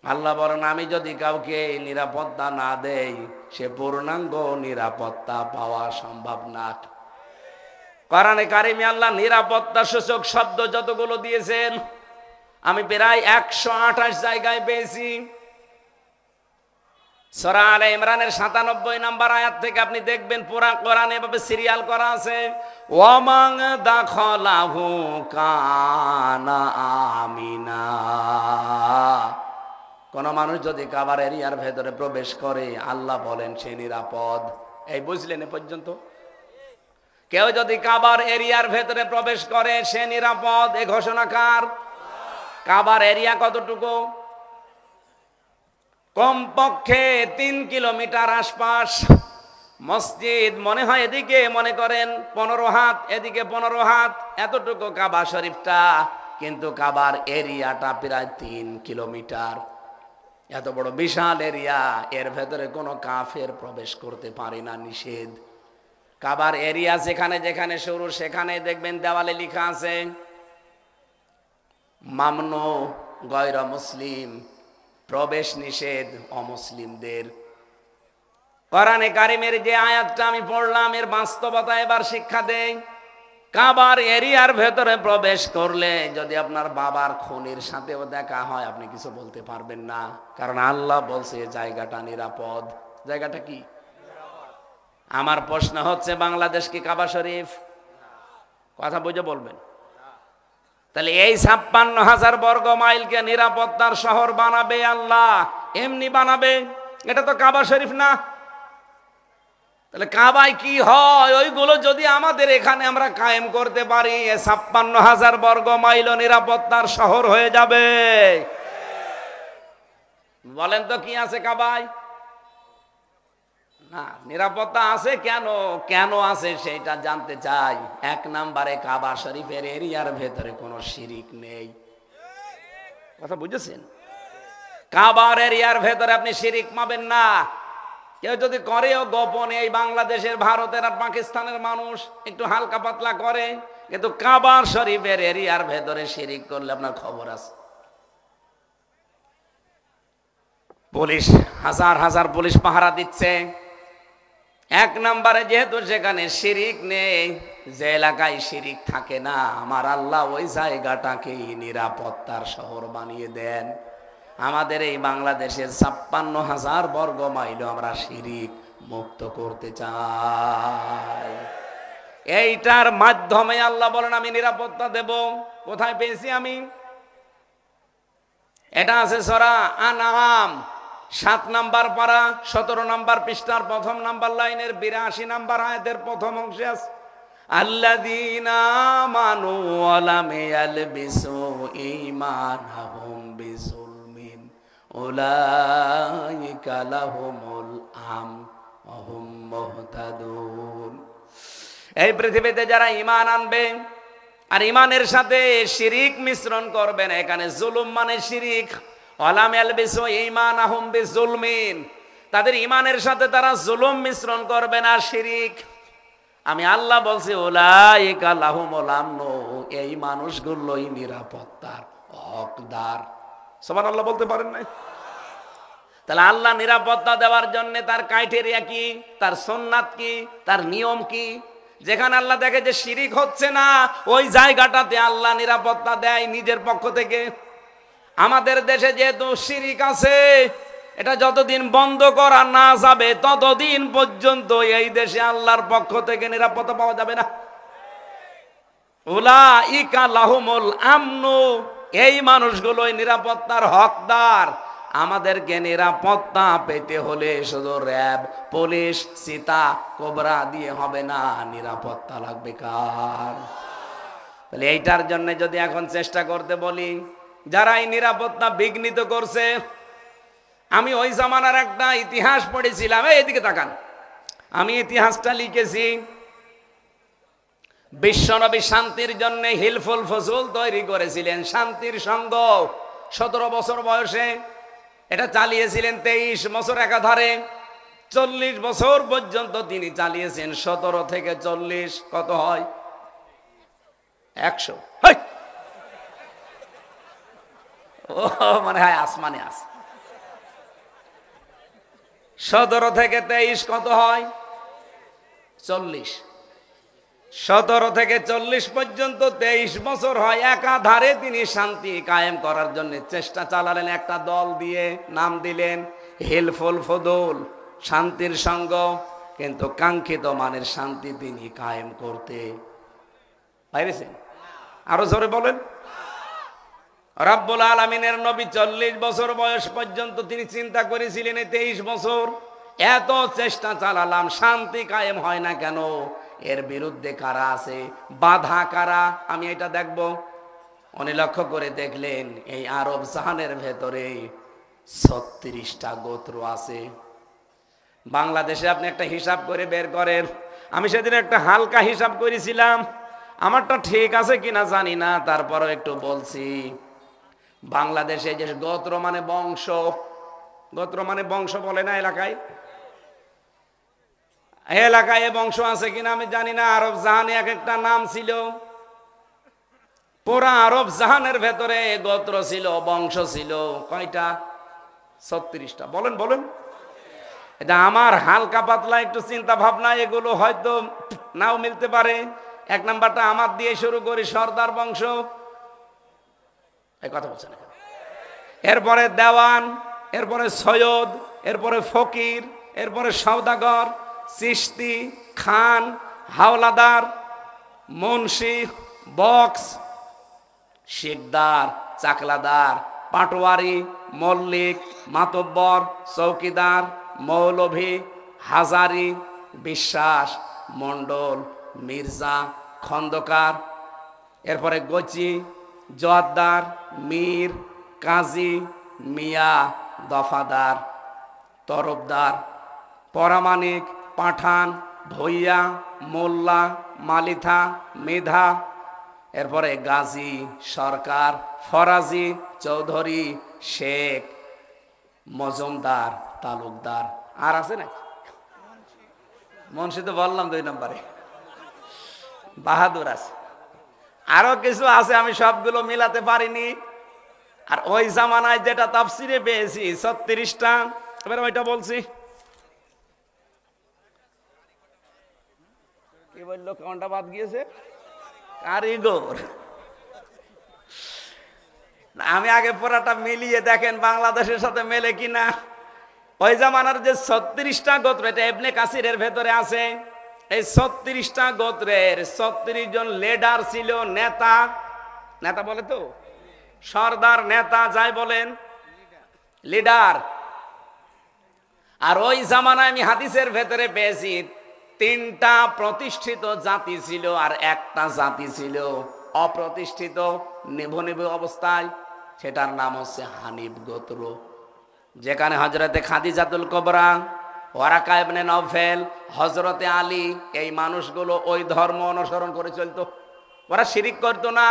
আল্লাহ বলেন, আমি যদি কাউকে নিরাপত্তা না দেই, সে পূর্ণাঙ্গ নিরাপত্তা পাওয়া সম্ভব না। কোরআনে কারিমে আল্লাহ নিরাপত্তা সূচক শব্দ যতগুলো দিয়েছেন, আমি প্রায় 128 জায়গায় পেয়েছি। সূরা আলে ইমরানের 97 নম্বর আয়াত থেকে আপনি দেখবেন পুরা কোরআন এভাবে সিরিয়াল করা আছে, ওয়ামান দাখালাহু কানা আমিনা। কোন মানুষ যদি কাবার এরিয়ার ভেতরে প্রবেশ করে, আল্লাহ বলেন সে নিরাপদ। এই বুঝলেন এ পর্যন্ত? কেউ যদি কাবার এরিয়ার ভেতরে প্রবেশ করে সে নিরাপদ, এ ঘোষণা কার? কাবার এরিয়া কতটুকু? কমপক্ষে 3 কিলোমিটার আশপাশ। মসজিদ মনে হয় এদিকে মনে করেন 15 হাত, এদিকে 15 হাত, এতটুকু কাবা শরীফটা, কিন্তু কাবার এরিয়াটা প্রায় 3 কিলোমিটার। এত বড় বিশাল এরিয়া, এর ভেতরে কোনো কাফের প্রবেশ করতে পারে না, নিষেধ। কাবার এরিয়া যেখানে যেখানে শুরু, সেখানে দেখবেন দেওয়ালে লেখা আছে মামনু গয়র মুসলিম, প্রবেশ নিষেধ অমুসলিমদের। কোরআনে কারিমের যে আয়াতটা আমি পড়লাম, এর বাস্তবতা এবার শিক্ষা দেই। কাবার এরিয়ার ভেতরে প্রবেশ করলে যদি আপনার বাবার খুনির সাথেও দেখা হয়, আপনি কিছু বলতে পারবেন না, কারণ আল্লাহ বলছে জায়গাটা নিরাপদ। জায়গাটা কি? আমার প্রশ্ন হচ্ছে, বাংলাদেশ কি কাবা শরীফ? কথা বুঝে বলবেন। তাহলে এই 56,000 বর্গ মাইলকে নিরাপত্তার শহর বানাবে আল্লাহ, এমনি বানাবে? এটা তো কাবা শরীফ না। তাহলে কাবায় কি হয়, ওইগুলো যদি আমাদের এখানে আমরা কায়েম করতে পারি, 56,000 বর্গ মাইল নিরাপত্তার শহর হয়ে যাবে। বলেন তো কি আছে কাবায়? না, নিরাপত্তা আছে কেন? কেন আছে সেটা জানতে চাই। 1 নম্বরে কাবা শরীফের এরিয়ার ভেতরে কোনো শিরিক নেই। কথা বুঝেছেন? কাবার এরিয়ার ভেতরে আপনি শিরিক পাবেন না। কেউ যদি করেও গোপনে, এই বাংলাদেশের, ভারতের আর পাকিস্তানের মানুষ একটু হালকা পাতলা করে, কিন্তু কাবার শরীফের এরিয়ার ভেতরে শিরিক করলে আপনার খবর আছে। পুলিশ, হাজার হাজার পুলিশ পাহারা দিচ্ছে। 1 নম্বরে যেহেতু সেখানে শিরিক নেই, যে এলাকায় শিরিক থাকে না, আমার আল্লাহ ওই জায়গাটাকেই নিরাপত্তার শহর বানিয়ে দেন। আমাদের এই বাংলাদেশের 56,000 বর্গ মাইল আমরা শিরিক মুক্ত করতে চাই। এইটার মাধ্যমে আল্লাহ বলেন আমি নিরাপত্তা দেব। কোথায় পেয়েছি আমি? এটা আছে সূরা আনআম 7 নম্বর পারা 17 নম্বর পৃষ্ঠার 1ম নম্বর লাইনের 82 নম্বর আয়াতের প্রথম অংশে আছে, আল্লাযীনা আমানু ওয়া লাম ইয়ালবিসু ঈমানাহুম বিযুলমিন উলাইকা লাহুমুল আমন ওয়া হুম মুহতাদুন। এই পৃথিবীতে যারা ঈমান আনবে আর ঈমানের সাথে শিরিক মিশ্রণ করবে না, এখানে জুলুম মানে শিরিক, ওয়ালাম ইয়ালবিসু ঈমানাহুম বিযুলমিন, তাদের ঈমানের সাথে তারা জুলুম মিশ্রণ করবে না, শিরিক। আমি আল্লাহ বলছি উলাইকা লাহুমুল আমন, এই মানুষগুলোই নিরাপত্তার হকদার। সুবহানাল্লাহ বলতে পারেন না? তাহলে আল্লাহ নিরাপত্তা দেওয়ার জন্য তার ক্রাইটেরিয়া কি, তার সুন্নাত কি, তার নিয়ম কি? যেখানে আল্লাহ দেখে যে শিরিক হচ্ছে না, ওই জায়গাটাতে আল্লাহ নিরাপত্তা দেয় নিজের পক্ষ থেকে। আমাদের দেশে যেহেতু শিরিক আছে, এটা যতদিন বন্ধ করা না যাবে ততদিন পর্যন্ত এই দেশে আল্লাহর পক্ষ থেকে নিরাপত্তা পাওয়া যাবে না। উলাইকা লাহুমুল আমনু, এই মানুষগুলোই নিরাপত্তার হকদার। আমাদেরকে নিরাপত্তা পেতে হলে শুধু র্যাব, পুলিশ, সীতা, কোবরা দিয়ে হবে না, নিরাপত্তা লাগবে কার? তাহলে এইটার জন্য যদি এখন চেষ্টা করতে বলি, যারা এই নিরাপত্তা বিঘ্নিত করছে, আমি ওই জামানার একটা ইতিহাস পড়েছিলাম, এইদিকে তাকান, আমি ইতিহাসটা লিখেছি। বিশ্বনবী শান্তির জন্য হিলফুল ফজল তৈরি করেছিলেন, শান্তির সংঘ। 17 বছর বয়সে এটা চালিয়েছিলেন, 23 বছর একাধারে 40 বছর পর্যন্ত তিনি চালিয়েছেন। 17 থেকে 40 কত হয়? 100। ও মানে হয় আসমানে আছে। 17 থেকে 23 কত হয়? 40। 17 থেকে 40 পর্যন্ত 23 বছর হয়। একাধারে তিনি শান্তি কায়েম করার জন্য চেষ্টা চালালেন। একটা দল দিয়ে নাম দিলেন হিলফুল ফজল, শান্তির সংঘ। কিন্তু কাঙ্ক্ষিত মানের শান্তি তিনি কায়েম করতে পারেছেন? আরো জোরে বলেন। রব্বুল আলামিনের নবী 40 বছর বয়স পর্যন্ত তিনি চিন্তা করেছিলেন, 23 বছর এত চেষ্টা চালালাম, শান্তি কায়েম হয় না কেন? এর বিরুদ্ধে কারা আছে, বাধা কারা, আমি এটা দেখব। উনি লক্ষ্য করে দেখলেন এই আরব জাহানের ভেতরে 36টা গোত্র আছে। বাংলাদেশে আপনি একটা হিসাব করে বের করেন। আমি সেদিন একটা হালকা হিসাব করেছিলাম, আমারটা ঠিক আছে কিনা জানি না, তারপরও একটু বলছি। বাংলাদেশে যে গোত্র মানে বংশ, গোত্র মানে বংশ বলে না এলাকায়, এলাকায় বংশ আছে কিনা আমি জানি না। আরব জাহানে এক একটা নাম ছিল। পুরা আরব জাহানের ভেতরে গোত্র ছিল, বংশ ছিল কয়টা? 36টা। বলেন বলেন। এটা আমার হালকা পাতলা একটু চিন্তা ভাবনা, এগুলো হয়তো নাও মিলতে পারে। 1 নাম্বারটা আমার দিয়ে শুরু করি, সর্দার বংশ। এই কথা বলছেন। এরপরে দেওয়ান, এরপরে সৈয়দ, এরপরে ফকির, এরপরে সওদাগর, চিশতি, খান, হাওলাদার, মুন্সি, বক্স, শিকদার, চাকলাদার, পাটোয়ারি, মল্লিক, মাতব্বর, চৌকিদার, মৌলভী, হাজারি, বিশ্বাস, মণ্ডল, মির্জা, খন্দকার, এরপরে গচি, জোয়ারদার, মীর, কাজী, মিয়া, দফাদার, তরফদার, পরামানিক, পাঠান, ভইয়া, মোল্লা, মালিথা, মেধা, এরপরে গাজী, সরকার, ফরাজি, চৌধুরী, শেখ, মজুমদার, তালুকদার। আর আছে না? মুন্সি তো বললাম 2 নম্বরে। বাহাদুর আছে, আরো কিছু আছে, আমি সবগুলো মিলাতে পারিনি। আর ওই জামানায় যেটা তাফসিরে পেয়েছি 36টা। এবার ওইটা বলছি। কি বললো? কোনটা বাদ গিয়েছে? কারিগর। আমি আগে পুরাটা মিলিয়ে দেখেন বাংলাদেশের সাথে মেলে কিনা। ওই জামানার যে 36টা গোত্র, এটা ইবনে কাসিরের ভেতরে আছে। এই 36টা গোত্রের 36 জন লিডার ছিল, নেতা। নেতা বলে তো, সর্দার, নেতা যাই বলেন, লিডার। আর ওই জামানায় আমি হাদিসের ভেতরে পেয়েছি 3টা প্রতিষ্ঠিত জাতি ছিল, আর একটা জাতি ছিল অপ্রতিষ্ঠিত, নিভু নিভু অবস্থায়। সেটার নাম হচ্ছে হানিফ গোত্র, যেখানে হজরতে খাদিজাতুল কুবরা, ওয়ারাকা ইবনে নওফেল, হজরতে আলী, এই মানুষগুলো ওই ধর্ম অনুসরণ করে চলতো। ওরা শিরিক করতো না।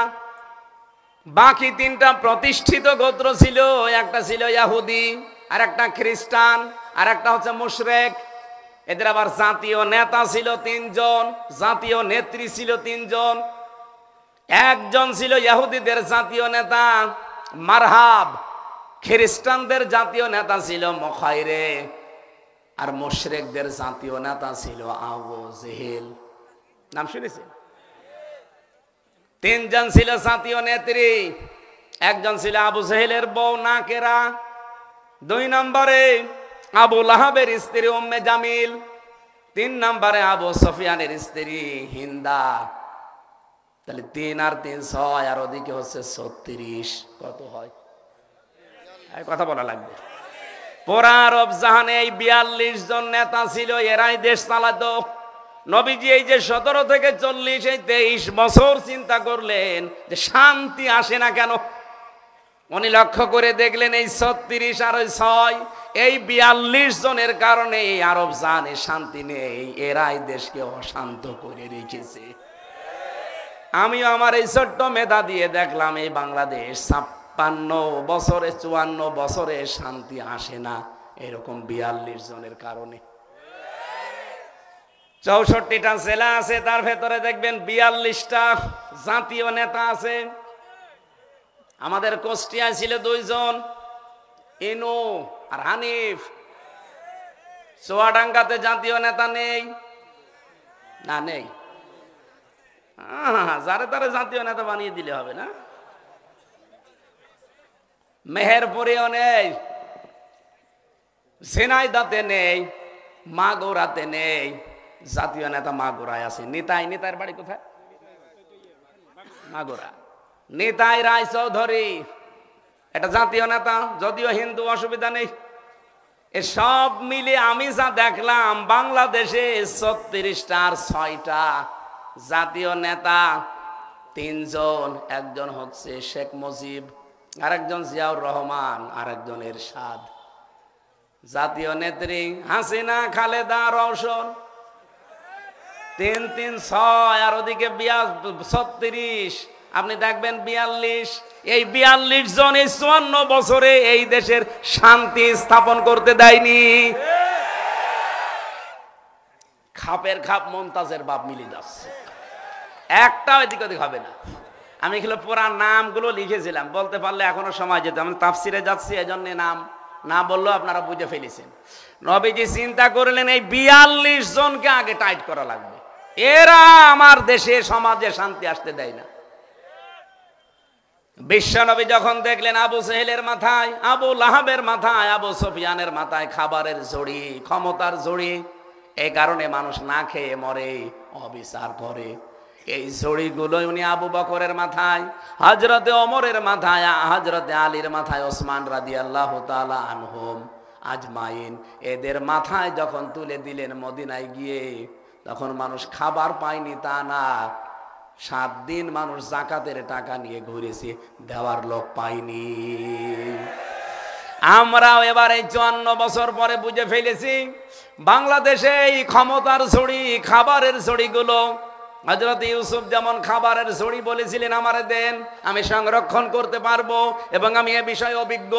বাকি 3টা প্রতিষ্ঠিত গোত্র ছিল, একটা ছিল ইহুদি, আর একটা খ্রিস্টান, আর একটা হচ্ছে মুশরিক। এদের আবার জাতীয় নেতা ছিল 3 জন, জাতীয় নেত্রী ছিল 3 জন। একজন ছিল ইহুদিদের জাতীয় নেতা মারহাব, খ্রিস্টানদের জাতীয় নেতা ছিল মুখাইরে, আর মুশরিকদের জাতীয় নেতা ছিল আবু জেহেল। নাম শুনেছেন? 3 জন ছিল জাতীয় নেত্রী, একজন ছিল আবু জেহেলের বউ নাকেরা, 2 নম্বরে আবু লাহাবের স্ত্রী উম্মে জামিল, 3 নম্বরে আবু সুফিয়ানের স্ত্রী হিন্দা। তাহলে 3 আর 3 6, আর ওদিকে হচ্ছে 36। কত হয়? কথা বলা লাগবে। পুরা আরব জাহানে এই 42 জন নেতা ছিল, এরাই দেশ চালাতো। নবীজি এই যে 17 থেকে 40, এই 23 বছর চিন্তা করলেন যে শান্তি আসে না কেন। উনি লক্ষ্য করে দেখলেন এই 36 আর 6, এই 42 জনের কারণে এই আরব জাহানে শান্তি নেই, এরাই দেশকে অশান্ত করে রেখেছে। আমিও আমার এই ছোট্ট মেধা দিয়ে দেখলাম এই বাংলাদেশ 56 বছরে 54 বছরে শান্তি আসে না, এরকম 42 জনের কারণে। 64টা জেলা আছে, তার ভেতরে দেখবেন 42টা জাতীয় নেতা আছে। আমাদের কুষ্টিয়ায় ছিল 2 জন, ইনু আর হানিফ। চুয়াডাঙ্গাতে জাতীয় নেতা নেই না? নেই। যারে তারে জাতীয় নেতা বানিয়ে দিলে হবে না? মেহেরপুরেও নেই, ঝিনাইদহে নেই, মাগুরাতে নেই। জাতীয় নেতা মাগুরায় আছে। নিতাইয়ের বাড়ি কোথায়? মাগুরা। নিতাই রায় চৌধুরী এটা জাতীয় নেতা, যদিও হিন্দু, অসুবিধা নেই। এসব মিলে আমি যা দেখলাম বাংলাদেশে 36টা আর 6টা জাতীয় নেতা, 3 জন। একজন হচ্ছে শেখ মুজিব, আরেকজন জিয়াউর রহমান, আরেকজন এরশাদ। জাতীয় নেত্রী হাসিনা, খালেদা, রওশন। 3 3 6, আর ওদিকে 36। আপনি দেখবেন 42। এই 42 জন এই 54 বছরে এই দেশের শান্তি স্থাপন করতে দেয়নি। খাপের খাপ মমতাজের বাপ মিলে যাচ্ছে, একটাও এদিক ওদিক হবে না। আমি এগুলো পুরা নামগুলো লিখেছিলাম, বলতে পারলে এখনো সময় যেত। আমি তাফসিরে যাচ্ছি, এজন্য নাম না বললেও আপনারা বুঝে ফেলেছেন। নবীজি চিন্তা করলেন এই 42 জনকে আগে টাইট করা লাগবে, এরা আমার দেশে সমাজে শান্তি আসতে দেয় না। বিশ্বনবী যখন দেখলেন আবু জেহেলের মাথায়, আবু লাহাবের মাথায়, আবু সুফিয়ানের মাথায় খাবারের ঝুড়ি, ক্ষমতার ঝুড়ি, এই কারণে মানুষ না খেয়ে মরে, অবিচার করে। এই ঝুড়িগুলো উনি আবু বকরের মাথায়, হযরতে ওমরের মাথায়, হযরতে আলীর মাথায়, ওসমান রাদিয়াল্লাহু তাআলা আনহুম আজমাইন, এদের মাথায় যখন তুলে দিলেন মদিনায় গিয়ে, তখন মানুষ খাবার পায়নি তা না, 7 দিন মানুষ যাকাতের টাকা নিয়ে ঘুরেছে, দেওয়ার লোক পায়নি। আমরাও এবার এই 54 বছর পরে বুঝে ফেলেছি বাংলাদেশে এই ক্ষমতার ঝুড়ি, খাবারের ঝুড়িগুলো, হযরত ইউসুফ যেমন খাবারের ঝুড়ি বলেছিলেন আমারে দেন, আমি সংরক্ষণ করতে পারবো এবং আমি এ বিষয়ে অভিজ্ঞ।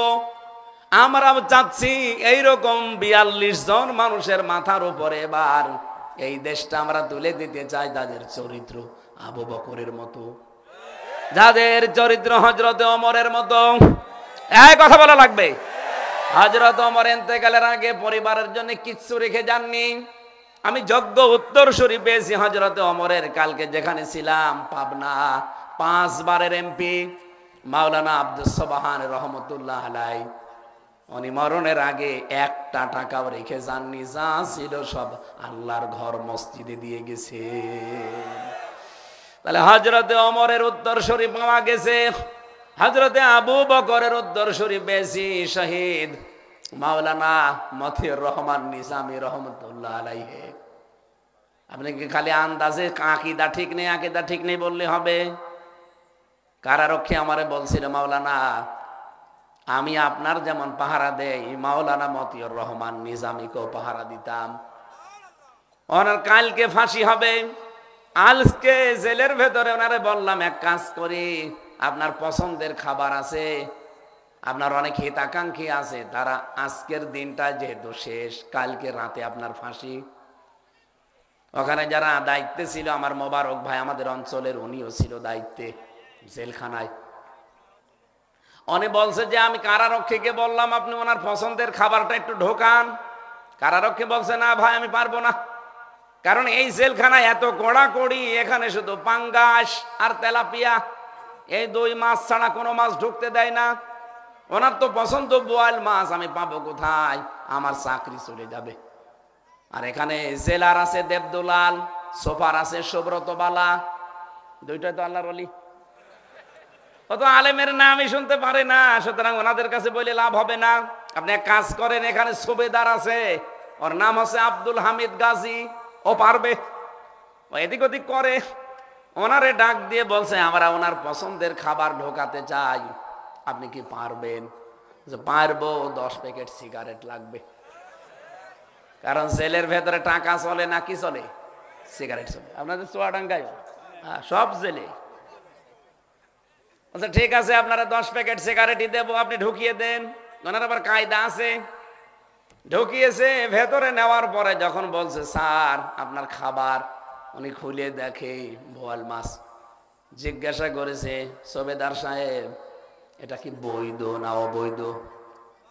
আমরাও চাচ্ছি এইরকম 42 জন মানুষের মাথার উপরে এবার এই দেশটা আমরা তুলে দিতে চাই, যাদের চরিত্র আবু বকরের মতো, যাদের চরিত্র হযরতে ওমরের মতো। এই কথা বলা লাগবে। হযরত ওমর ইন্তেকালের আগে পরিবারের জন্য কিচ্ছু রেখে যাননি। আমি যোগ্য উত্তরসূরি পেয়েছি হযরতে ওমরের। কালকে যেখানে ছিলাম পাবনা, 5 বারের এমপি মাওলানা আব্দুস সোবহান রহমতুল্লাহ আলাইহি, উনি মরণের আগে 1টা টাকাও রেখে যাননি, যা ছিল সব আল্লাহর ঘর মসজিদে দিয়ে গেছে। তাহলে হযরতে ওমরের উত্তরসূরি পাওয়া গেছে, হযরতে আবু বকরের উত্তরসূরি পেয়েছি শহীদ মাওলানা মতিউর রহমান নিজামী রহমতুল্লাহ আলাইহি। আপনি কি খালি আন্দাজে আকীদা ঠিক নেই, আকীদা ঠিক নেই বললে হবে? কারারক্ষী আমারে বলছিল, মাওলানা আমি আপনার যেমন পাহারা দেই মাওলানা মতিউর রহমান নিজামীকেও পাহারা দিতাম। ওনার কালকে ফাঁসি হবে, আজকে জেলের ভেতরে ওনারে বললাম এক কাজ করি, আপনার পছন্দের খাবার আছে, আপনার অনেক হিতাকাঙ্ক্ষী আছে, তারা আজকের দিনটা যেহেতু শেষ, কালকে রাতে আপনার ফাঁসি। ওখানে যারা দায়িত্বে ছিল, আমার মোবারক ভাই আমাদের অঞ্চলের, উনিও ছিল দায়িত্বে জেলখানায়। উনি বলছে যে আমি কারারক্ষীকে বললাম আপনি ওনার পছন্দের খাবারটা একটু ঢোকান। কারারক্ষী বলছে না ভাই আমি পারবো না, কারণ এই জেলখানায় এত কড়াকড়ি, এখানে শুধু পাঙ্গাস আর তেলাপিয়া, এই 2 মাস ছাড়া কোনো মাছ ঢুকতে দেয় না। ওনার তো পছন্দ বোয়াল মাছ, আমি পাবো কোথায়? আমার চাকরি চলে যাবে। আর এখানে জেলার আছে দেবদুলাল, সোফার আছে সুব্রত বালা, দুইটাই তো আল্লাহর ওলি। ও তো আলেমের নামই শুনতে পারে না, সুতরাং ওনাদের কাছে বলে লাভ হবে না। আপনি এক কাজ করেন, এখানে সুবেদার আছে, ওর নাম হচ্ছে আব্দুল হামিদ গাজী, ও পারবে। ও এদিক ওদিক করে, ওনারে ডাক দিয়ে বলছে আমরা ওনার পছন্দের খাবার ঢোকাতে চাই, আপনি কি পারবেন? যে পারবো, 10 প্যাকেট সিগারেট লাগবে। কারণ জেলের ভেতরে টাকা চলে না, কি চলে? সিগারেট চলে। আপনাদের চুয়াডাঙ্গায় সব জেলে। আচ্ছা ঠিক আছে, আপনারা 10 প্যাকেট সিগারেটই দেবো, আপনি ঢুকিয়ে দেন। ওনার আবার কায়দা আছে। ঢুকিয়েছে, ভেতরে নেওয়ার পরে যখন বলছে স্যার আপনার খাবার, উনি খুলে দেখে বোয়াল মাছ। জিজ্ঞাসা করেছে সুবেদার সাহেব এটা কি বৈধ না অবৈধ?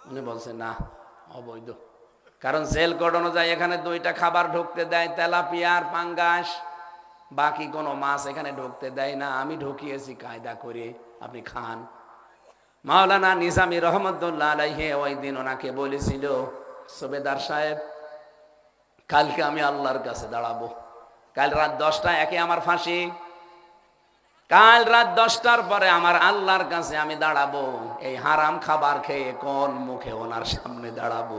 উনি বলছে না অবৈধ, কারণ জেল কোড অনুযায়ী এখানে 2টা খাবার ঢুকতে দেয়, তেলাপিয়া আর পাঙ্গাস, বাকি কোনো মাছ এখানে ঢুকতে দেয় না। আমি ঢুকিয়েছি কায়দা করে, আপনি খান। মাওলানা নিজামী রহমতুল্লাহ আলাইহি ওই দিন ওনাকে বলেছিল সুবেদার সাহেব কালকে আমি আল্লাহর কাছে দাঁড়াবো, কাল রাত 10টায় একে আমার ফাঁসি, কাল রাত 10টার পরে আমার আল্লাহর কাছে আমি দাঁড়াবো। এই হারাম খাবার খেয়ে কোন মুখে ওনার সামনে দাঁড়াবো?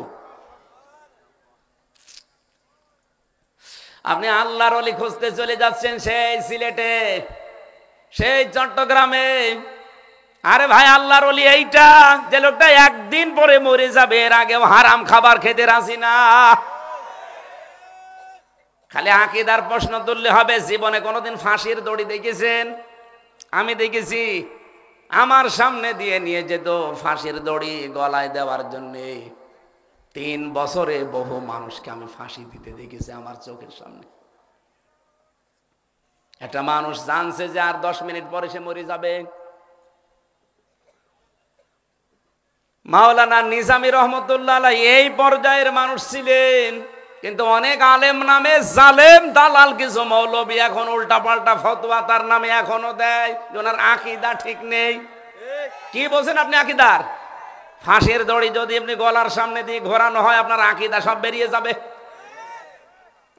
আপনি আল্লাহর ওলি খুঁজতে চলে যাচ্ছেন সেই সিলেটে, সেই চট্টগ্রামে। আরে ভাই আল্লাহর ওলি এইটা, যে লোকটা একদিন পরে মরে যাবে, এর আগেও হারাম খাবার খেতে রাজি না। খালি আকীদার প্রশ্ন তুললে হবে। জীবনে কোনোদিন ফাঁসির দড়ি দেখেছেন? আমি দেখেছি। আমার সামনে দিয়ে নিয়ে যেত ফাঁসির দড়ি গলায় দেওয়ার জন্যে। 3 বছরে বহু মানুষকে আমি ফাঁসি দিতে দেখেছি আমার চোখের সামনে। একটা মানুষ জানছে যে আর 10 মিনিট পরে সে মরে যাবে। মাওলানা নিজামী রহমতুল্লাহ আলাইহি এই পর্যায়ের মানুষ ছিলেন, কিন্তু অনেক আলেম নামে জালেম দালাল কিছু মৌলবী এখন উল্টা পাল্টা ফতোয়া তার নামে এখনো দেয়। ওনার আকীদা ঠিক নেই। কি বলছেন আপনি আকীদার? ফাঁসির দড়ি যদি আপনি গলার সামনে দিয়ে ঘোরানো হয়, আপনার আকীদা সব বেরিয়ে যাবে।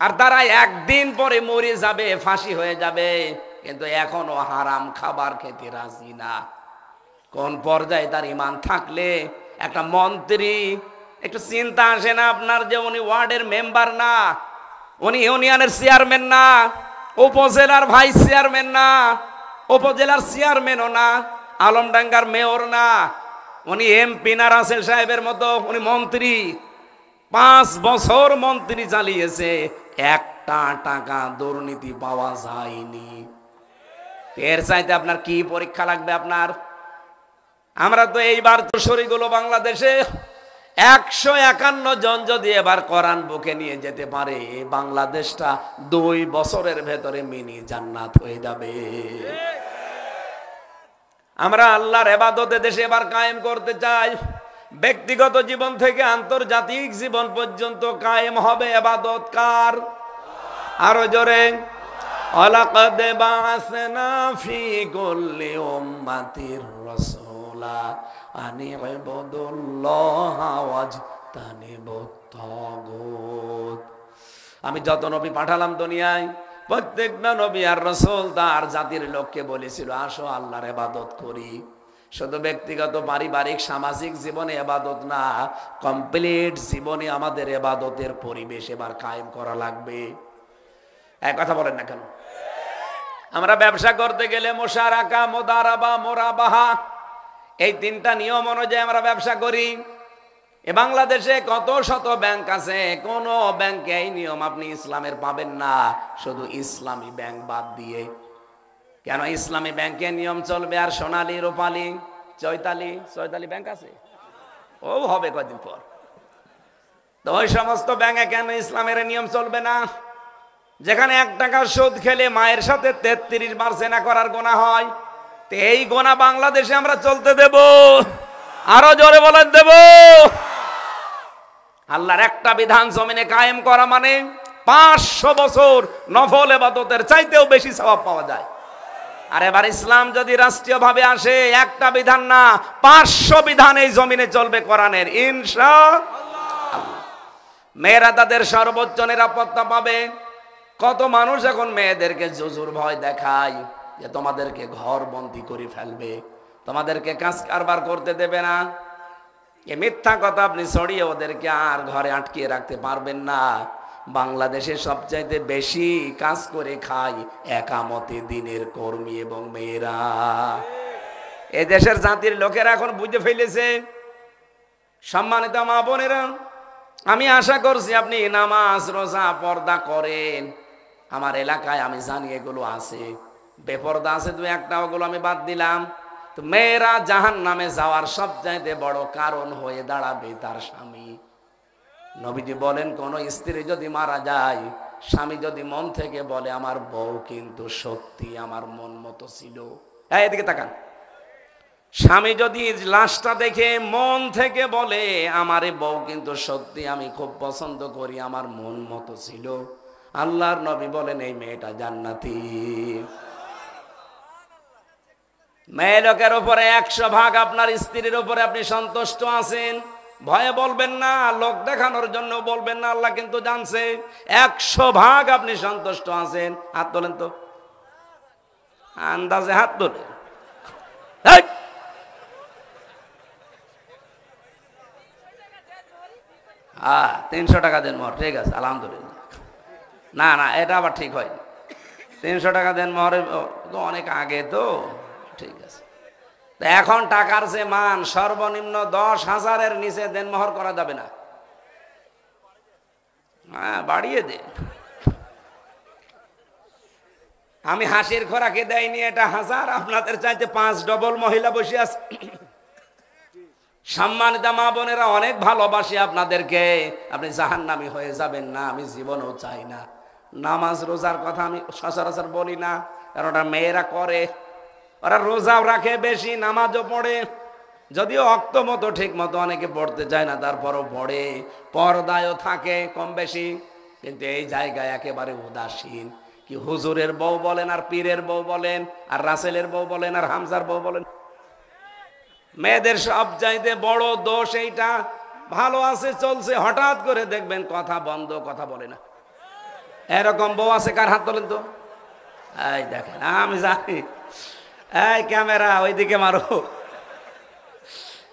আর তারা একদিন পরে মরে যাবে, ফাঁসি হয়ে যাবে, কিন্তু এখনো হারাম খাবার খেতে রাজি না। কোন পর্যায়ে তার ঈমান থাকলে একটা মন্ত্রী, একটু চিন্তা আসে না আপনার যে উনি ওয়ার্ডের মেম্বার না, উনি ইউনিয়নের চেয়ারম্যান না, উপজেলার ভাইস চেয়ারম্যান না, উপজেলার চেয়ারম্যানও না, আলমডাঙ্গার মেয়র না, উনি এমপি না রাসেল সাহেবের মতো, উনি মন্ত্রী। 5 বছর মন্ত্রী চালিয়েছে, একটা টাকা দুর্নীতি পাওয়া যায়নি। এর চাইতে আপনার কি পরীক্ষা লাগবে আপনার? আমরা তো এইবার তো শরীগুলো বাংলাদেশে 151 জন যদি এবার কোরআন বুকে নিয়ে যেতে পারে, বাংলাদেশটা 2 বছরের ভেতরে মিনি জান্নাত হয়ে যাবে। আমরা আল্লাহর ইবাদতে দেশে এবার কায়েম করতে চাই। ব্যক্তিগত জীবন থেকে আন্তর্জাতিক জীবন পর্যন্ত কায়েম হবে ইবাদত কার? আরো জোরে, ওয়ালাকাদ বাআসনা ফি কুল্লি উম্মাতির রাসূলা আনি ইবুদুল্লাহা ওয়াজতানিবুত তাগুত। আমি যত নবী পাঠালাম দুনিয়ায়, প্রত্যেকটা নবী আর রাসূল তার জাতির লোককে বলেছিল আসো আল্লাহর ইবাদত করি। শুধু ব্যক্তিগত পারিবারিক সামাজিক জীবনে ইবাদত না, কমপ্লিট জীবনে আমাদের ইবাদতের পরিবেশ এবার কায়েম করা লাগবে। এক কথা বলেন না কেন? আমরা ব্যবসা করতে গেলে মুশারাকা, মুদারাবা, মুরাবাহা, এই 3টা নিয়ম অনুযায়ী আমরা ব্যবসা করি। এ বাংলাদেশে কত শত ব্যাংক আছে, কোন ব্যাংকে এই নিয়ম আপনি ইসলামের পাবেন না, শুধু ইসলামী ব্যাংক বাদ দিয়ে। কেন ইসলামী ব্যাংকে নিয়ম চলবে আর সোনালী, রূপালী, চৈতালি ব্যাংক আছে, ও হবে কয়দিন পর। তো ওই সমস্ত ব্যাংকে কেন ইসলামের নিয়ম চলবে না? যেখানে 1 টাকার সুদ খেলে মায়ের সাথে 33 বার জেনা করার গুনাহ হয়, তো এই গুনাহ বাংলাদেশে আমরা চলতে দেব? আরো জোরে বলেন দেব? আল্লাহর একটা বিধান জমিনে কায়েম করা মানে 500 বছর নফল ইবাদতের চাইতেও বেশি সওয়াব পাওয়া যায়। আর এবার ইসলাম যদি রাষ্ট্রীয়ভাবে আসে, একটা বিধান না 500 বিধান এই জমিনে চলবে কোরআনের, ইনশাআল্লাহ। মেয়েরা তাদের সর্বোচ্চ নিরাপত্তা পাবে। কত মানুষ এখন মেয়েদেরকে জুজুর ভয় দেখায় যে তোমাদেরকে ঘর বন্দি করে ফেলবে, তোমাদেরকে কাজ কারবার করতে দেবে না। এ মিথ্যা কথা আপনি ছড়িয়ে ওদেরকে আর ঘরে আটকিয়ে রাখতে পারবেন না। বাংলাদেশে সবচাইতে বেশি কাজ করে খায় একামতে দিনের কর্মী এবং মেয়েরা। এ দেশের জাতির লোকেরা এখন বুঝে ফেলেছে। সম্মানিত মা বোনেরা, আমি আশা করছি আপনি নামাজ রোজা পর্দা করেন। আমার এলাকায় আমি জানি এগুলো আছে, বেপর্দা আছে দু একটা, ওগুলো আমি বাদ দিলাম। তো মেয়েরা জাহান্নামে যাওয়ার সবচাইতে বড় কারণ হয়ে দাঁড়াবে তার স্বামী। নবীজি বলেন, কোন স্ত্রী যদি মারা যায়, স্বামী যদি মন থেকে বলে আমার বউ কিন্তু সত্যি আমার মন মতো ছিল, এদিকে তাকান, স্বামী যদি লাশটা দেখে মন থেকে বলে আমার বউ কিন্তু সত্যি আমি খুব পছন্দ করি, আমার মন মতো ছিল, আল্লাহর নবী বলেন এই মেয়েটা জান্নাতি। মেয়ে লোকের উপরে 100 ভাগ আপনার স্ত্রীর উপরে আপনি সন্তুষ্ট আছেন, ভয়ে বলবেন না, লোক দেখানোর জন্য বলবেন না, আল্লাহ কিন্তু জানছে। 100 ভাগ আপনি সন্তুষ্ট আছেন। হাত তোলেন তো, আন্দাজে হাত তোলেন। 300 টাকা দেন মোহর, ঠিক আছে আলহামদুলিল্লাহ। না না, এটা আবার ঠিক হয়। 300 টাকা দেন মোহরে, তো অনেক আগে তো, ঠিক আছে। এখন টাকার যে মান, সর্বনিম্ন 10,000-এর নিচে দেন মোহর করা যাবে না। হ্যাঁ, বাড়িয়ে দেন। আমি হাসির খোরাকে দেয়নি, এটা 1000, আপনাদের চাইতে 5 ডবল মহিলা বসে আছে। সম্মানিত মা বোনেরা, অনেক ভালোবাসি আপনাদেরকে, আপনি জাহান্নামী হয়ে যাবেন না, আমি জীবনও চাই না। নামাজ রোজার কথা আমি সচরাচর বলি না, কারণ ওটা মেয়েরা করে, ওরা রোজাও রাখে বেশি, নামাজও পড়ে, যদিও অক্ত মতো ঠিক মতো অনেকে পড়তে চায় না, তারপরও পড়ে, পর্দায়ও থাকে কম বেশি, কিন্তু এই জায়গায় একেবারে উদাসীন। কি হুজুরের বউ বলেন, আর পীরের বউ বলেন, আর রাসেলের বউ বলেন, আর হামজার বউ বলেন, মেয়েদের সব চাইতে বড় দোষ এইটা। ভালো আছে, চলছে, হঠাৎ করে দেখবেন কথা বন্ধ, কথা বলে না। এরকম বউ আছে কার? হাত তোলেন তো। এই দেখেন, আমি জানি। এই ক্যামেরা ওইদিকে মারো,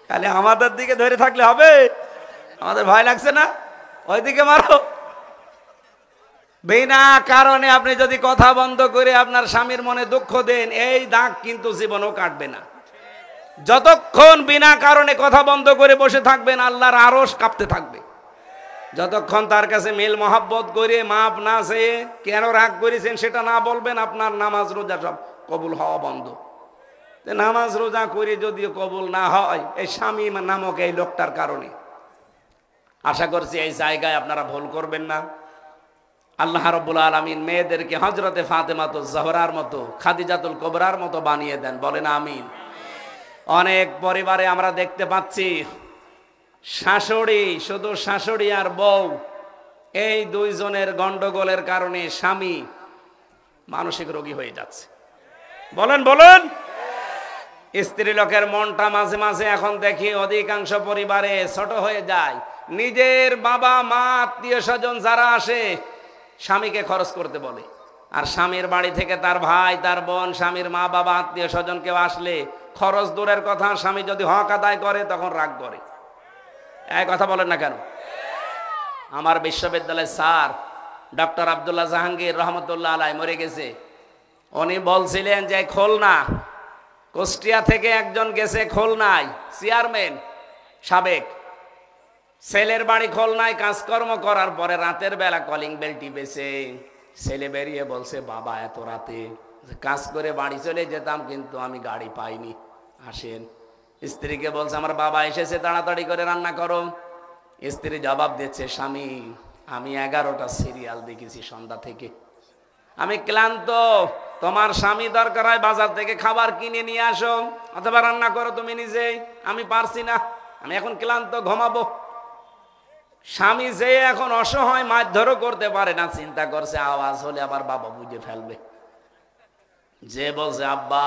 খালি আমাদের দিকে ধরে থাকলে হবে? আমাদের ভয় লাগছে না? ওইদিকে মারো। বিনা কারণে আপনি যদি কথা বন্ধ করে আপনার স্বামীর মনে দুঃখ দেন, এই দাগ কিন্তু জীবনও কাটবে না। যতক্ষণ বিনা কারণে কথা বন্ধ করে বসে থাকবেন, আল্লাহর আরশ কাঁপতে থাকবে। যতক্ষণ তার কাছে মিল মহাব্বত করে মাপ না চেয়ে কেন রাগ করেছেন সেটা না বলবেন, আপনার নামাজ রোজা সব কবুল হওয়া বন্ধ। নামাজ রোজা করে যদিও কবুল না হয়, এই স্বামী নামক এই লোকটার কারণে। আশা করছি এই জায়গায় আপনারা ভুল করবেন না। আল্লাহ রাব্বুল আলামিন মেয়েদেরকে হযরতে ফাতেমাতুজ জহরার মতো, খাদিজাতুল কুবরার মতো বানিয়ে দেন, বলেন আমিন। অনেক পরিবারে আমরা দেখতে পাচ্ছি শাশুড়ি, শুধু শাশুড়ি আর বউ, এই দুইজনের গন্ডগোলের কারণে স্বামী মানসিক রোগী হয়ে যাচ্ছে। বলেন বলেন। স্ত্রী লোকের মনটা মাঝে মাঝে এখন দেখি অধিকাংশ পরিবারে ছোট হয়ে যায়। নিজের বাবা মা আত্মীয় স্বজন যারা আসে, স্বামীকে খরচ করতে বলে, আর স্বামীর বাড়ি থেকে তার ভাই, তার বোন, স্বামীর মা বাবা আত্মীয় স্বজন কেউ আসলে খরচ দূরের কথা, স্বামী যদি হক আদায় করে তখন রাগ করে। এই কথা বলেন না কেন? আমার বিশ্ববিদ্যালয়ের স্যার ডক্টর আব্দুল্লাহ জাহাঙ্গীর রহমতুল্লাহ আলাই মরে গেছে। উনি বলছিলেন যে খুলনা, কুষ্টিয়া থেকে একজন গেছে খুলনায়, চেয়ারম্যান সাবেক, ছেলের বাড়ি খুলনায়, কাজকর্ম করার পরে রাতের বেলা কলিং বেল টিপেছে। ছেলে বেরিয়ে বলছে, বাবা এত রাতে কাজ করে বাড়ি চলে যেতাম, কিন্তু আমি গাড়ি পাইনি, আসেন। স্ত্রীকে বলছে আমার বাবা এসেছে, তাড়াতাড়ি করে রান্না করো। স্ত্রী জবাব দিচ্ছে, স্বামী আমি 11টা সিরিয়াল দেখেছি সন্ধ্যা থেকে, আমি ক্লান্ত, তোমার স্বামী দরকার হয় বাজার থেকে খাবার কিনে নিয়ে আসো অথবা রান্না করো তুমি নিজেই, আমি পারছি না, আমি এখন ক্লান্ত, ঘুমাবো। স্বামী যে এখন অসহায়, মারধরও করতে পারে না, চিন্তা করছে আওয়াজ হলে আবার বাবা বুঝে ফেলবে। যে বলছে আব্বা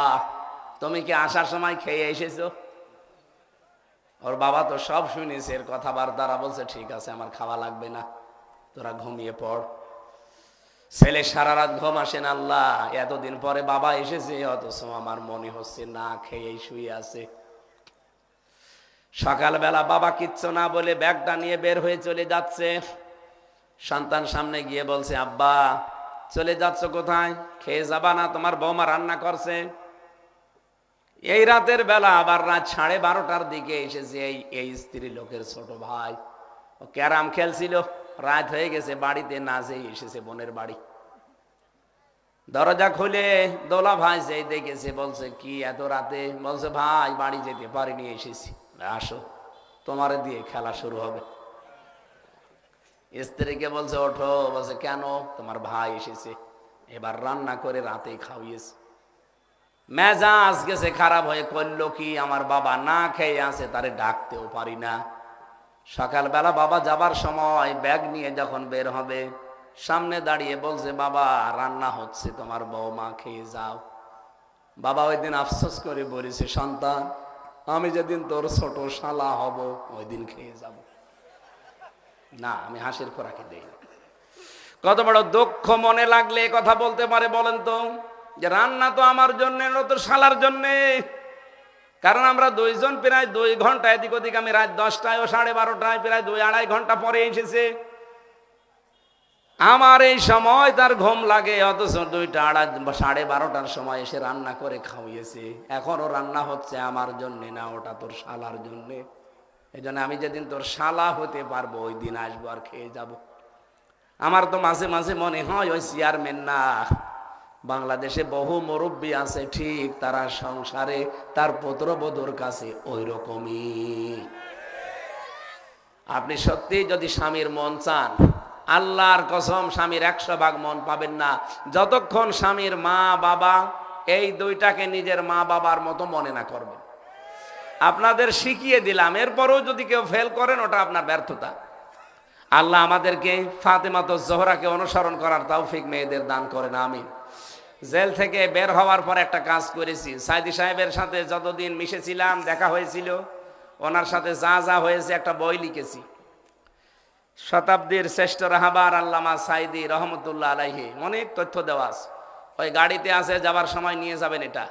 তুমি কি আসার সময় খেয়ে এসেছো? ওর বাবা তো সব শুনেছে এর কথাবার্তারা, বলছে ঠিক আছে আমার খাওয়া লাগবে না, তোরা ঘুমিয়ে পড়। ছেলে সারা রাত ঘুম আসে না। আল্লাহ, এতদিন পরে বাবা এসেছে অথচ আমার মনে হচ্ছে না খেয়েই শুয়ে আছে। সকালবেলা বাবা কিচ্ছু না বলে ব্যাগটা নিয়ে বের হয়ে চলে যাচ্ছে। সন্তান সামনে গিয়ে বলছে আব্বা চলে যাচ্ছ কোথায়? খেয়ে যাবা না? তোমার বৌমা রান্না করছে। এই রাতের বেলা আবার রাত 12:30টার দিকে এসেছে এই স্ত্রী লোকের ছোট ভাই। ও ক্যারাম খেলছিল, রাত হয়ে গেছে, বাড়িতে না যেয়ে এসেছে বোনের বাড়ি। দরজা খুলে দোলা ভাই যেই দেখেছে বলছে কি এত রাতে? বলছে ভাই বাড়ি যেতে পারিনি, এসেছি। আসো তোমারে দিয়ে খেলা শুরু হবে। স্ত্রীকে বলছে ওঠো। বলছে কেন? তোমার ভাই এসেছে, এবার রান্না করে রাতেই খাওয়িয়েছে। মেজাজ গেছে খারাপ হয়ে, করলো কি আমার বাবা না খেয়ে আছে, তারে ডাকতেও পারি না। সকালবেলা বাবা যাবার সময় ব্যাগ নিয়ে যখন বের হবে, সামনে দাঁড়িয়ে বলছে বাবা রান্না হচ্ছে, তোমার বৌমা খেয়ে যাও। বাবা ওই দিন আফসোস করে বলেছে সন্তান আমি যেদিন তোর ছোট শালা হব ওই দিন খেয়ে যাব না, আমি হাসির খোরাকি দেই না। কত বড় দুঃখ মনে লাগলে কথা বলতে পারে বলেন তো, যে রান্না তো আমার জন্য, তোর শালার জন্যে। কারণ আমরা দুইজন প্রায় 2 ঘন্টা এদিক ওদিক, আমি রাত 10টায় ও 12:30টায় প্রায় 2-2.5 ঘন্টা পরে এসেছে। আমার এই সময় তার ঘুম লাগে, অথচ 2:30-12:30টার সময় এসে রান্না করে খাওয়িয়েছে। এখনো রান্না হচ্ছে আমার জন্যে না, ওটা তোর শালার জন্যে। এই জন্য আমি যেদিন তোর শালা হতে পারবো ওই দিন আসবো আর খেয়ে যাব। আমার তো মাঝে মাঝে মনে হয় ওই চেয়ারম্যান না, বাংলাদেশে বহু মুরব্বী আছে ঠিক, তারা সংসারে তার পুত্রবধূর কাছে ওই রকমই। আপনি সত্যি যদি স্বামীর মন চান, আল্লাহর কসম স্বামীর 100 ভাগ মন পাবেন না যতক্ষণ স্বামীর মা বাবা এই দুইটাকে নিজের মা বাবার মতো মনে না করবেন। আপনাদের শিখিয়ে দিলাম, এরপরও যদি কেউ ফেল করেন ওটা আপনার ব্যর্থতা। আল্লাহ আমাদেরকে ফাতেমা তো জোহরাকে অনুসরণ করার তৌফিক মেয়েদের দান করেন, আমিন। জেল থেকে বের হওয়ার পর একটা কাজ করেছি, সাইদি সাহেবের সাথে যতদিন মিশেছিলাম, দেখা হয়েছিল, ওনার সাথে যা যা হয়েছে একটা বই লিখেছি। শতাব্দীর শ্রেষ্ঠ রাহবার আল্লামা সাইদি রহমতুল্লাহ আলাইহি অনেক তথ্য দেওয়া আছে, ওই গাড়িতে আছে, যাবার সময় নিয়ে যাবেন এটা।